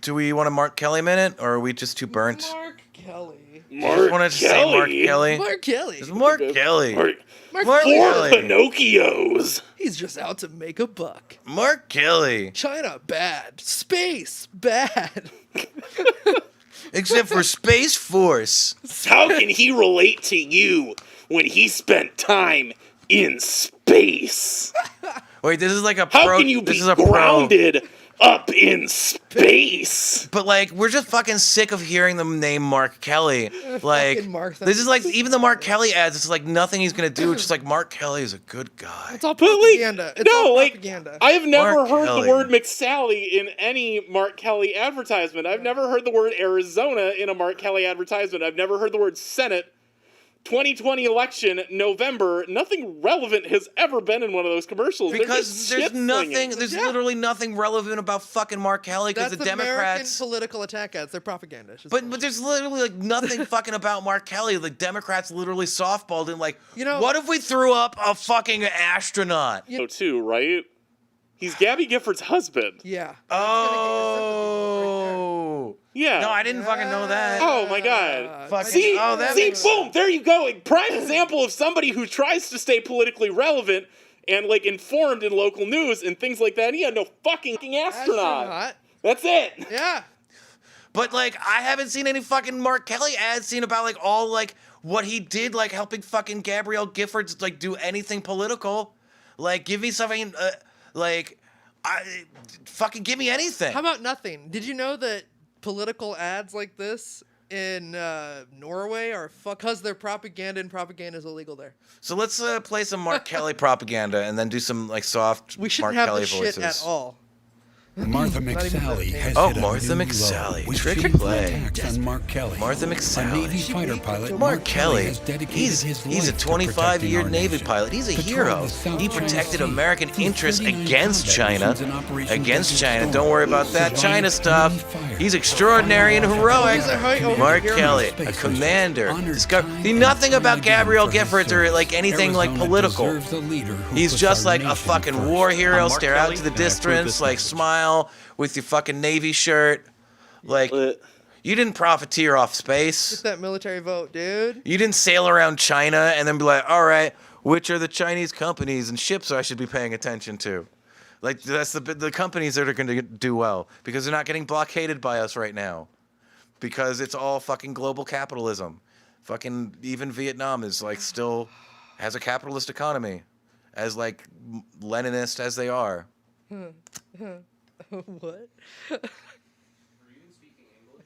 do we want a Mark Kelly minute, or are we just too burnt? Mark Kelly. Just wanted to say Mark Kelly. Mark Kelly. It's Mark Kelly. Mark Mark Four Kelly. Pinocchios. He's just out to make a buck. Mark Kelly. China bad. Space bad. Except for Space Force. How can he relate to you when he spent time in space? Wait, this is like a How pro. can you this be is a pro. grounded up in space? But like, we're just fucking sick of hearing the name Mark Kelly. Like, Fucking Mark. this is like even the Mark Kelly ads. It's like nothing he's gonna do. It's just like Mark Kelly is a good guy. It's all But, like, propaganda. It's no, all like, propaganda. I have never Mark heard Kelly. the word McSally in any Mark Kelly advertisement. I've never heard the word Arizona in a Mark Kelly advertisement. I've never heard the word Senate. 2020 election, November, nothing relevant has ever been in one of those commercials. They're Because just there's shit-slinging. nothing, there's literally nothing relevant about fucking Mark Kelly because That's the American Democrats. political attack ads. They're propaganda. It's just But there's literally like nothing fucking about Mark Kelly. The Democrats literally softballed him. Like, You know- what if we threw up a fucking astronaut? Oh, too, right? He's Gabby Gifford's husband. yeah. Oh. Yeah. No, I didn't fucking know that. Oh my god. Fucking- See, oh, that see, makes boom, there you go. A prime example of somebody who tries to stay politically relevant and like informed in local news and things like that. He had no fucking astronaut. That's it. Yeah. But like, I haven't seen any fucking Mark Kelly ads seen about like all like what he did, like helping fucking Gabrielle Giffords like do anything political. Like, give me something. Fucking give me anything. How about nothing? Did you know that political ads like this in Norway are because they're propaganda and propaganda is illegal there? So let's play some Mark Kelly propaganda and then do some like soft We shouldn't Mark have Kelly this voices. shit at all. Martha Not even McSally that. has Oh, hit a Martha new McSally. low with Trick shooting play. attacks on Mark Kelly. Martha A McSally. Navy fighter pilot, Mark Kelly, has dedicated he's his a life to 25-year protecting our Navy nation. pilot. He's a Patrolled hero. the South He China protected Sea American through interests 39 against combat China. missions and Operation Against Desert China. Storm. Don't worry about that Survived China stuff. enemy fire. He's extraordinary and heroic. He's a Mark hero. Kelly, a Space commander. honored Discover time nothing and about time again Gabrielle for his Giffords or service. like anything like Arizona political. deserves a leader who He's puts just our like a nation fucking first. war hero. I'm Mark Stare out Kelly, to the and I approve distance, this like message. smile with your fucking Navy shirt. Like, you didn't profiteer off Get space. that military vote, dude. You didn't sail around China and then be like, all right, which are the Chinese companies and ships I should be paying attention to? Like, that's the companies that are going to do well because they're not getting blockaded by us right now because it's all fucking global capitalism. Fucking even Vietnam is like still has a capitalist economy as like Leninist as they are. What?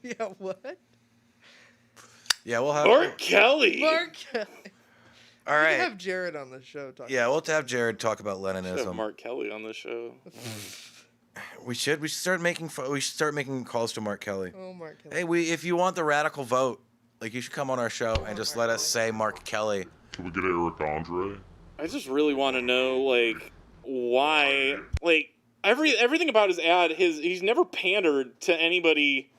Yeah, what? Yeah, we'll have Mark Kelly. Mark Kelly. All We right. have Jared on the show talking. Yeah, we'll have Jared talk about Should have Leninism. Mark Kelly on the show. We should start making calls to Mark Kelly. Oh, Mark Kelly. Hey, if you want the radical vote, like you should come on our show and just let us say Mark Kelly. Can we get Eric Andre? I just really want to know, like, why, like, everything about his ad, he's never pandered to anybody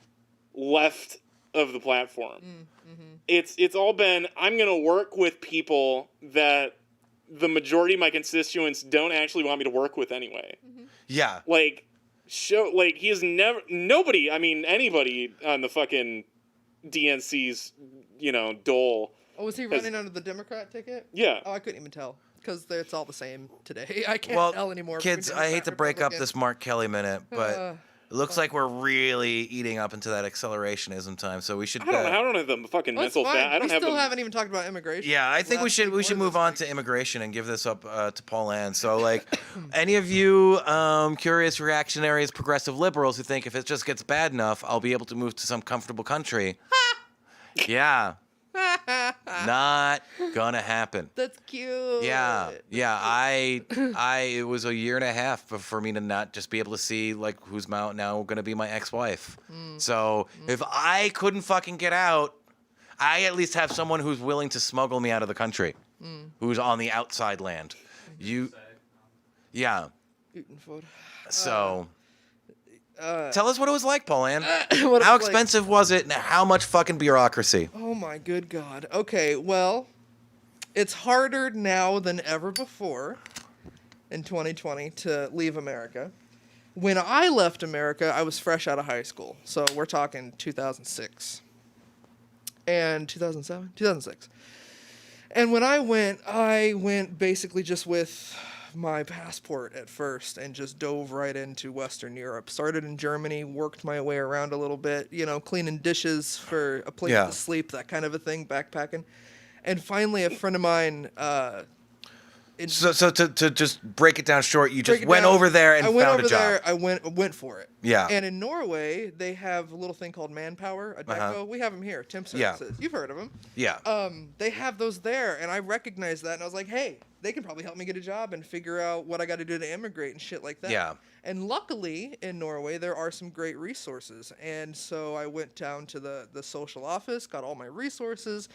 left of the platform. It's all been, I'm gonna work with people that the majority of my constituents don't actually want me to work with anyway. Yeah. Like, he has never, nobody, I mean, anybody on the fucking DNC's, dole. Oh, was he running under the Democrat ticket? Yeah. Oh, I couldn't even tell because it's all the same today. I can't tell anymore. Kids, I hate to break up this Mark Kelly minute, but it looks like we're really eating up into that accelerationism time. So we should. I don't have the fucking mental fat. We still haven't even talked about immigration. Yeah, I think we should move on to immigration and give this up to Paul Ann. So, like, any of you curious reactionaries, progressive liberals who think if it just gets bad enough, I'll be able to move to some comfortable country. Yeah. Not gonna happen. That's cute. Yeah. It was a year and a half for me to not just be able to see like who's now gonna be my ex-wife. So if I couldn't fucking get out, I at least have someone who's willing to smuggle me out of the country, who's on the outside land. Yeah. So. Tell us what it was like, Paul Ann. How expensive was it, and how much fucking bureaucracy? Oh my good God. Okay, well, it's harder now than ever before in 2020 to leave America. When I left America, I was fresh out of high school. So we're talking 2006. And 2007? 2006. And when I went basically just with my passport at first and just dove right into Western Europe. Started in Germany, worked my way around a little bit, cleaning dishes for a place to sleep, that kind of a thing, backpacking. And finally, a friend of mine... So to just break it down short, you just went over there and found a job. I went for it. Yeah. And in Norway, they have a little thing called Manpower, a deco. We have them here, temp services. You've heard of them. Yeah. They have those there, and I recognized that, and I was like, hey, they can probably help me get a job and figure out what I got to do to immigrate and shit like that. Yeah. And luckily, in Norway, there are some great resources. And so I went down to the social office, got all my resources,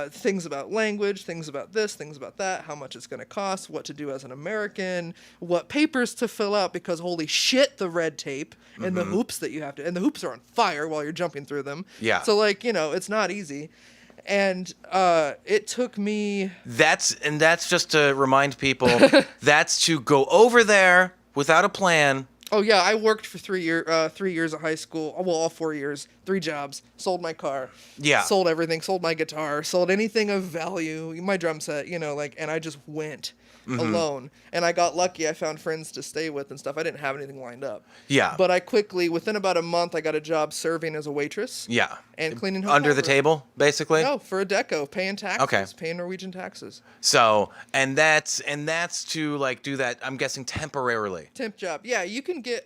things about language, things about this, things about that, how much it's going to cost, what to do as an American, what papers to fill out, because holy shit, the red tape and the hoops that you have to, and the hoops are on fire while you're jumping through them. Yeah. So, it's not easy. And it took me... That's just to remind people, that's to go over there without a plan. Oh, yeah, I worked for 3 years of high school. Well, all 4 years, 3 jobs, sold my car. Yeah. Sold everything, sold my guitar, sold anything of value, my drum set, and I just went alone. And I got lucky. I found friends to stay with and stuff. I didn't have anything lined up. Yeah. But I quickly, within about a month, I got a job serving as a waitress. Yeah. And cleaning hotel under the rooms. table, basically? No, for a deco, paying taxes. Okay. Paying Norwegian taxes. So, and that's to like do that, I'm guessing temporarily. Temp job. Yeah, you can get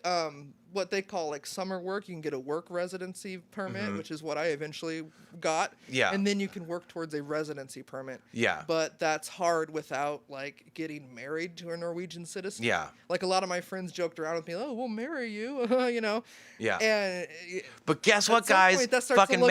what they call like summer work. You can get a work residency permit, which is what I eventually got. Yeah. And then you can work towards a residency permit. Yeah. But that's hard without like getting married to a Norwegian citizen. Yeah. Like a lot of my friends joked around with me, "Oh, we'll marry you," Yeah. And But guess what, at some guys? point, that starts to Fucking look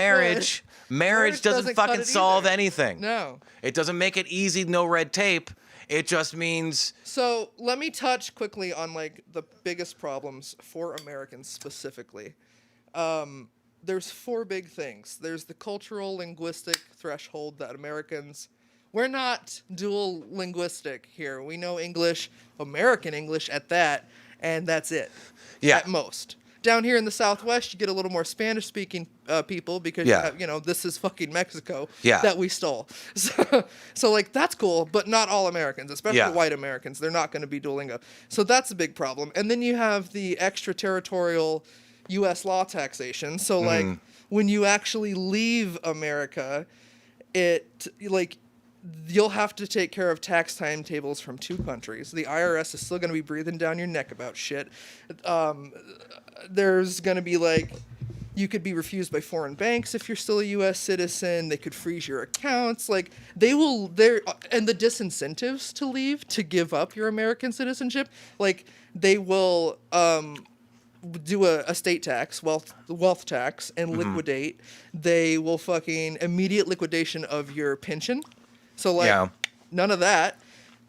marriage doesn't doesn't cut fucking it solve either. anything. No. It doesn't make it easy, no red tape. It just means... So let me touch quickly on like the biggest problems for Americans specifically. There's 4 big things. There's the cultural linguistic threshold that Americans, we're not dual linguistic here. We know English, American English at that, and that's it. Yeah. At most. Down here in the Southwest, you get a little more Spanish-speaking people because this is fucking Mexico that we stole. So like that's cool, but not all Americans, especially white Americans. They're not going to be Duolingo. So that's a big problem. And then you have the extraterritorial U.S. law taxation. So like when you actually leave America, it like you'll have to take care of tax timetables from 2 countries. The IRS is still going to be breathing down your neck about shit. There's going to be like, you could be refused by foreign banks if you're still a U.S. citizen. They could freeze your accounts. Like, and the disincentives to leave, to give up your American citizenship, like, they will do a estate tax, wealth tax, and liquidate. They will fucking immediate liquidation of your pension. So, like, none of that.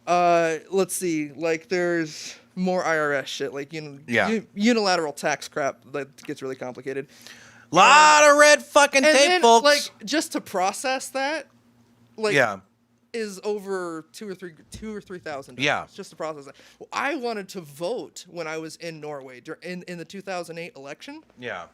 Let's see. Like, there's more IRS shit. Like, unilateral tax crap that gets really complicated. Lot of red fucking tape, then, folks. like, just to process that, like, is over $2,000 or $3,000. Yeah. Just to process that. Well, I wanted to vote when I was in Norway in the 2008 election. Yeah.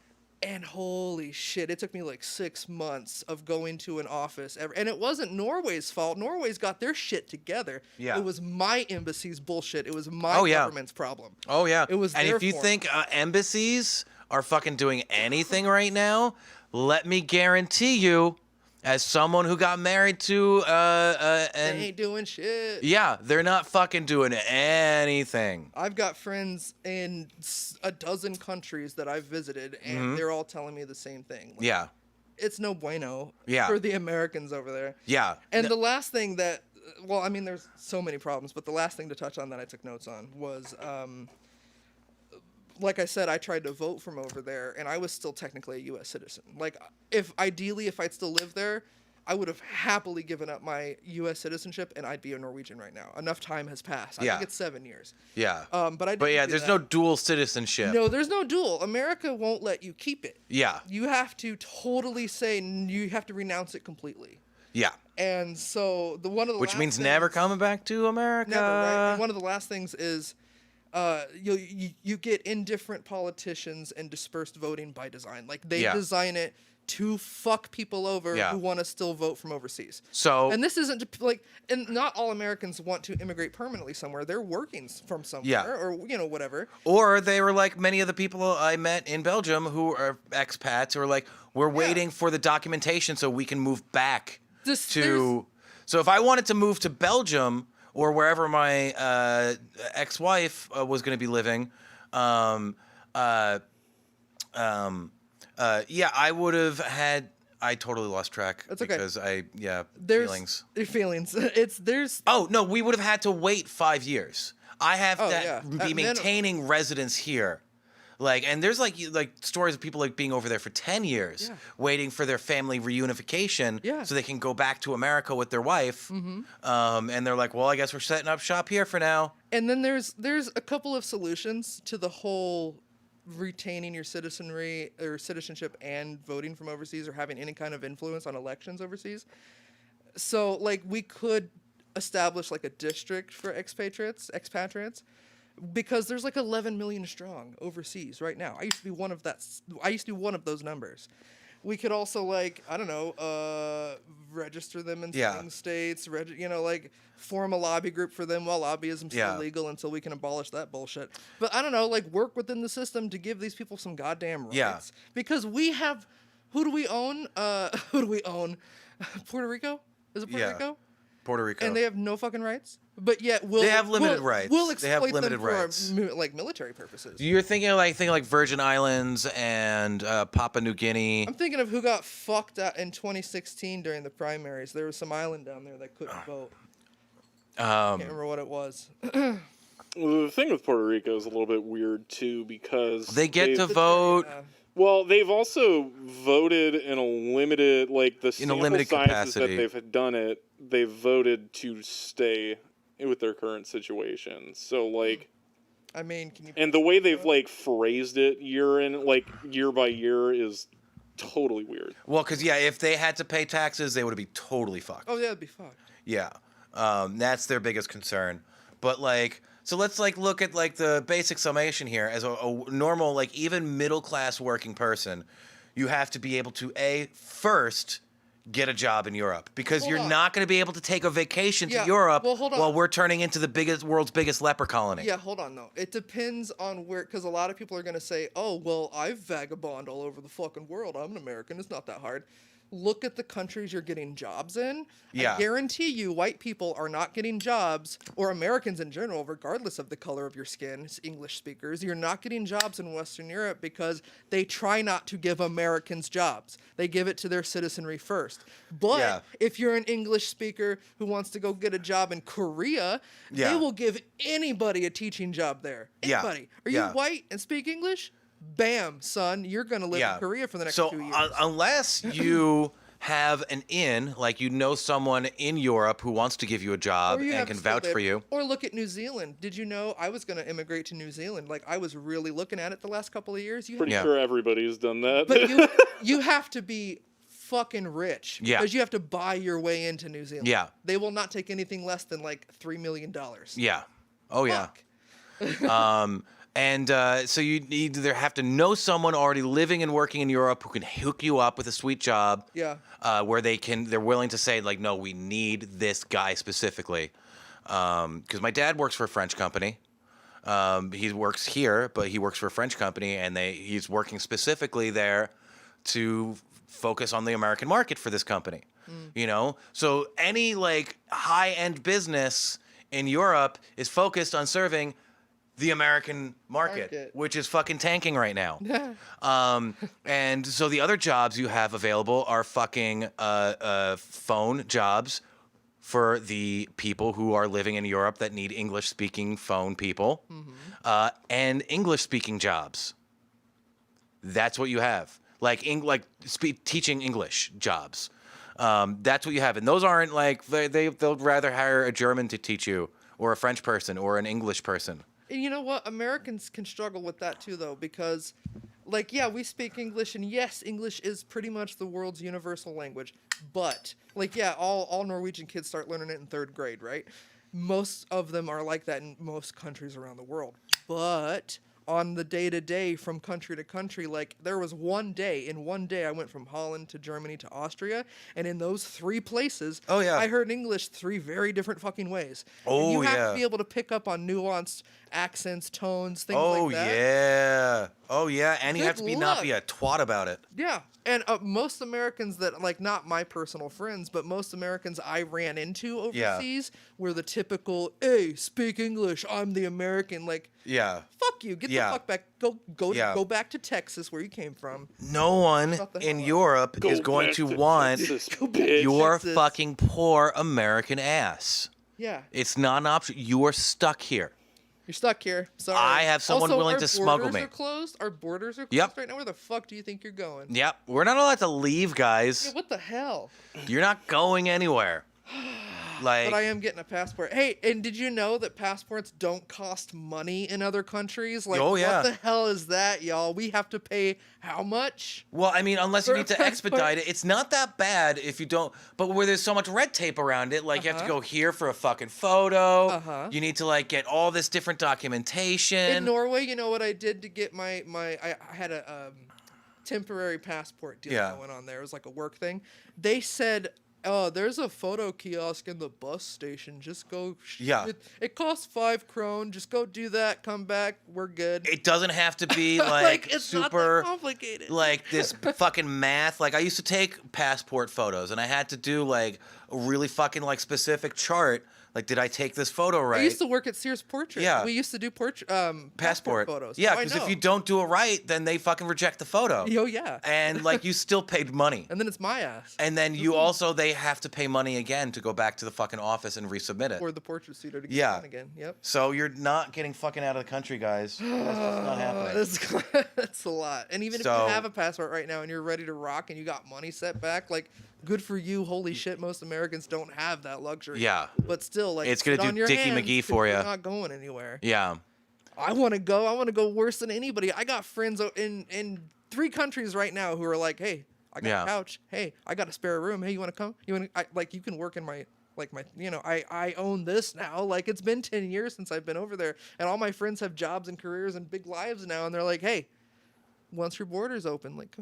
And holy shit, it took me like 6 months of going to an office. And it wasn't Norway's fault. Norway's got their shit together. Yeah. It was my embassy's bullshit. It was my government's problem. Oh, yeah. It was and if you think embassies are fucking doing anything right now, let me guarantee you, as someone who got married to they ain't doing shit. Yeah, they're not fucking doing anything. I've got friends in a dozen countries that I've visited, and they're all telling me the same thing. Like, it's no bueno for the Americans over there. Yeah. And the last thing that, well, I mean, there's so many problems, but the last thing to touch on that I took notes on was, like I said, I tried to vote from over there, and I was still technically a U.S. citizen. Like, if I'd still lived there, I would have happily given up my U.S. citizenship, and I'd be a Norwegian right now. Enough time has passed. I think it's 7 years. Yeah. But there's no dual citizenship. No, there's no dual. America won't let you keep it. Yeah. You have to totally say you have to renounce it completely. Yeah. And so which means never coming back to America. Never, right? And one of the last things is you get indifferent politicians and dispersed voting by design. Like, they design it to fuck people over who want to still vote from overseas. So, and this isn't like, and not all Americans want to immigrate permanently somewhere. They're working from somewhere, or whatever. Or they were like many of the people I met in Belgium who are expats who are like, we're waiting for the documentation so we can move back to. So if I wanted to move to Belgium or wherever my ex-wife was going to be living, I would have had. I totally lost track. That's okay. Because feelings. Feelings. There's. Oh no, we would have had to wait 5 years. I have to be maintaining residence here. Like, and there's like stories of people like being over there for 10 years, waiting for their family reunification, so they can go back to America with their wife. And they're like, well, I guess we're setting up shop here for now. And then there's a couple of solutions to the whole retaining your citizenry or citizenship and voting from overseas or having any kind of influence on elections overseas. So, like, we could establish like a district for expatriates. Because there's like 11 million strong overseas right now. I used to be one of those numbers. We could also, like, I don't know, register them in swing states, like form a lobby group for them while lobbyism's still legal until we can abolish that bullshit. But I don't know, like, work within the system to give these people some goddamn rights. Yeah. Because we have, who do we own? Puerto Rico? Is it Puerto Rico? Puerto Rico. And they have no fucking rights? But yet they have limited rights. We'll exploit limited them for rights. like military purposes. You're thinking like Virgin Islands and Papua New Guinea. I'm thinking of who got fucked out in 2016 during the primaries. There was some island down there that couldn't vote. I can't remember what it was. Well, the thing with Puerto Rico is a little bit weird too because they get to vote. Well, they've also voted in a limited, like the sample sizes capacity that they've done it. They've voted to stay with their current situation. So, like, I mean, can you? And the way they've like phrased it year by year is totally weird. Well, because if they had to pay taxes, they would be totally fucked. Oh yeah, it'd be fucked. Yeah, that's their biggest concern. But like. So let's like look at like the basic summation here. As a normal, like even middle class working person, you have to be able to first get a job in Europe because you're not going to be able to take a vacation to Europe while we're turning into the world's biggest leper colony. Yeah, hold on though. It depends on where, because a lot of people are going to say, "Oh, well, I've vagabonded all over the fucking world. I'm an American. It's not that hard." look at the countries you're getting jobs in. Yeah. I guarantee you white people are not getting jobs, or Americans in general, regardless of the color of your skin, English speakers, you're not getting jobs in Western Europe because they try not to give Americans jobs. They give it to their citizenry first. But if you're an English speaker who wants to go get a job in Korea, they will give anybody a teaching job there. Anybody. Are you white and speak English? Bam, son, you're going to live in Korea for the next 2 years. So unless you have an in, like you know someone in Europe who wants to give you a job and can vouch for you. Or look at New Zealand. Did you know I was going to immigrate to New Zealand? Like, I was really looking at it the last couple of years. Pretty sure everybody's done that. But you have to be fucking rich. Yeah. Because you have to buy your way into New Zealand. Yeah. They will not take anything less than like $3 million. Yeah. Oh, Fuck. yeah. And so you either have to know someone already living and working in Europe who can hook you up with a sweet job. Yeah. Where they're willing to say, like, no, we need this guy specifically. Because my dad works for a French company. He works here, but he works for a French company, and he's working specifically there to focus on the American market for this company. You know? So any, like, high-end business in Europe is focused on serving the American market, which is fucking tanking right now. And so the other jobs you have available are fucking phone jobs for the people who are living in Europe that need English-speaking phone people, and English-speaking jobs. That's what you have, teaching English jobs. That's what you have, and those aren't like they'll rather hire a German to teach you, or a French person, or an English person. And you know what? Americans can struggle with that too, though, because, like, yeah, we speak English, and yes, English is pretty much the world's universal language. But, like, yeah, all Norwegian kids start learning it in 3rd grade, right? Most of them are like that in most countries around the world. But on the day-to-day from country to country, like, there was one day I went from Holland to Germany to Austria, and in those 3 places, I heard English 3 very different fucking ways. And you have to be able to pick up on nuanced accents, tones, things like that. Oh yeah, and you have to not be a twat about it. Yeah, and most Americans that, like, not my personal friends, but most Americans I ran into overseas were the typical, hey, speak English, I'm the American, like, fuck you, get the fuck back, go back to Texas where you came from. No one in Europe is going to want your fucking poor American ass. Yeah. It's not an option. You are stuck here. You're stuck here. Sorry. I have someone willing to smuggle me. Our borders are closed right now. Where the fuck do you think you're going? Yep. We're not allowed to leave, guys. Yeah, what the hell? You're not going anywhere. But I am getting a passport. Hey, and did you know that passports don't cost money in other countries? Like, what the hell is that, y'all? We have to pay how much? Well, I mean, unless you need to expedite it, it's not that bad if you don't. But where there's so much red tape around it, like you have to go here for a fucking photo. You need to, like, get all this different documentation. In Norway, you know what I did to get I had a temporary passport deal going on there. It was like a work thing. They said, oh, there's a photo kiosk in the bus station. Just go. It costs 5 krone. Just go do that. Come back. We're good. It doesn't have to be like it's super not that complicated. Like this fucking math. Like I used to take passport photos, and I had to do like a really fucking like specific chart. Like, did I take this photo right? I used to work at Sears Portrait. Yeah. We used to do passport photos. Yeah, because if you don't do it right, then they fucking reject the photo. Oh, yeah. And, like, you still paid money. And then it's my ass. And then they have to pay money again to go back to the fucking office and resubmit it. Or the portrait studio to get it done again. Yep. So you're not getting fucking out of the country, guys. That's just not happening. That's a lot. And even if you have a passport right now and you're ready to rock and you got money set back, like, good for you. Holy shit, most Americans don't have that luxury. Yeah. But still, like, it's gonna do Dickie McGee for you. You're not going anywhere. Yeah. I want to go. I want to go worse than anybody. I got friends in 3 countries right now who are like, hey, I got a couch. Hey, I got a spare room. Hey, you want to come? You can work in my, I own this now. Like, it's been 10 years since I've been over there. And all my friends have jobs and careers and big lives now. And they're like, hey, once your borders open, like,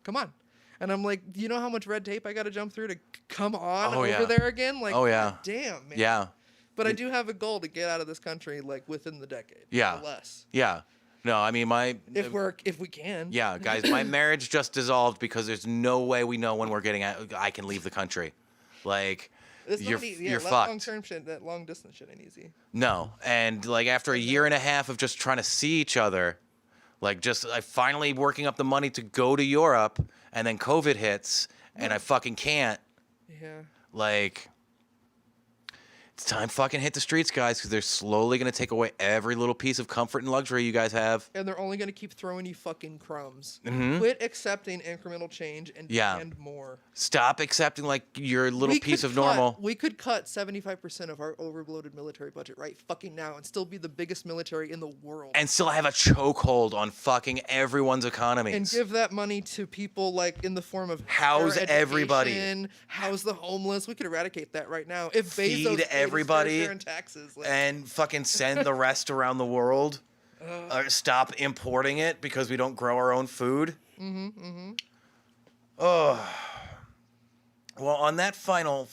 come on. And I'm like, you know how much red tape I got to jump through to come on over there again? Like, God damn, man. Yeah. But I do have a goal to get out of this country, like, within the decade. Yeah. Or less. Yeah. No, I mean if we can. Yeah, guys, my marriage just dissolved because there's no way we know when we're getting out. I can leave the country. Like, It's you're not easy. Yeah, you're that fucked. long-term shit, that long-distance shit ain't easy. No, and like after a year and a half of just trying to see each other, like just I finally working up the money to go to Europe, and then COVID hits, and I fucking can't. Yeah. Like, it's time fucking hit the streets, guys, because they're slowly gonna take away every little piece of comfort and luxury you guys have. And they're only gonna keep throwing you fucking crumbs. Mhm. Quit accepting incremental change and demand more. Stop accepting like your little piece of normal. We could cut 75% of our overloaded military budget right fucking now and still be the biggest military in the world. And still have a chokehold on fucking everyone's economies. And give that money to people like in the form of House fair everybody. education, house the homeless. We could eradicate that right now. If Feed Bezos paid his fair everybody share in taxes, like, and fucking send the rest around the world. Or stop importing it because we don't grow our own food. Oh. Well, on that final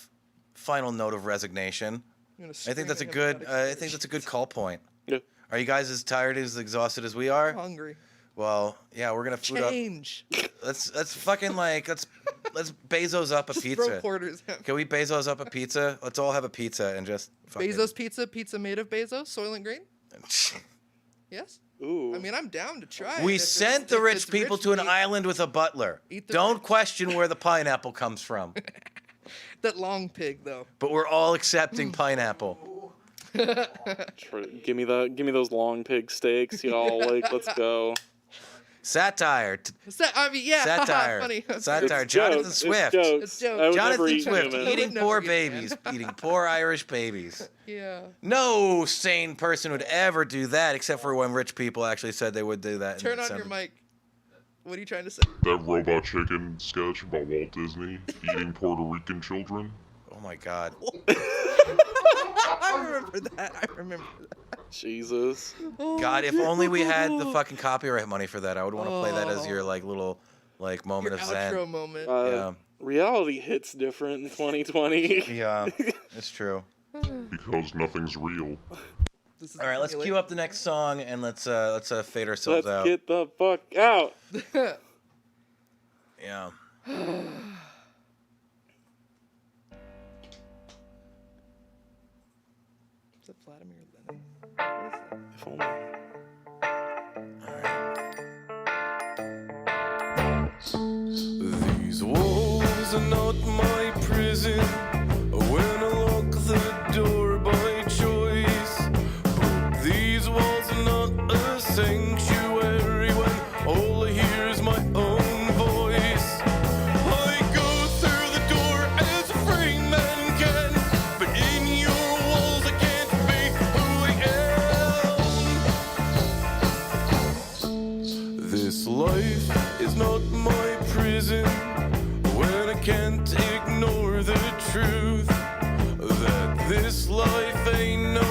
note of resignation, I think that's a good call point. Yeah. Are you guys as tired, as exhausted as we are? hungry. Well, yeah, we're gonna food Change. up. Let's fucking like let's Bezos up a Just pizza. throw quarters. Can we Bezos up a pizza? Let's all have a pizza and just fucking... Bezos pizza made of Bezos, Soylent Green. Yes. Ooh. I mean, I'm down to try it. We If it's- sent the if rich it's people to an meat, island with a butler. Eat the Don't rich- question where the pineapple comes from. That long pig, though. But we're all accepting pineapple. Give me those long pig steaks, y'all. Like, let's go. Satire. I mean, yeah. Satire. Funny. Satire. It's Jonathan jokes. Swift. It's jokes. It's jokes. I would never Jonathan eat Swift human. eating Never poor eat babies. Eating poor Irish babies. Yeah. No sane person would ever do that, except for when rich people actually said they would do that. Turn on your mic. What are you trying to say? That Robot Chicken sketch about Walt Disney eating Puerto Rican children. Oh my God. I remember that. Jesus. God, if only we had the fucking copyright money for that. I would want to play that as your like little like moment Your of zen. outro moment. Yeah. Reality hits different in 2020. Yeah, it's true. Because nothing's real. This is All right, let's simulation. cue up the next song and let's fade ourselves Let's out. get the fuck out. Yeah. Is it Vladimir Lenin? What is that? If only. These walls are not my prison. When I lock the door by choice, but these walls are not a sanctuary when all I hear is my own voice. I go through the door as a free man can, but in your walls I can't be who I am. This life is not my prison. When I can't ignore the truth that this life ain't no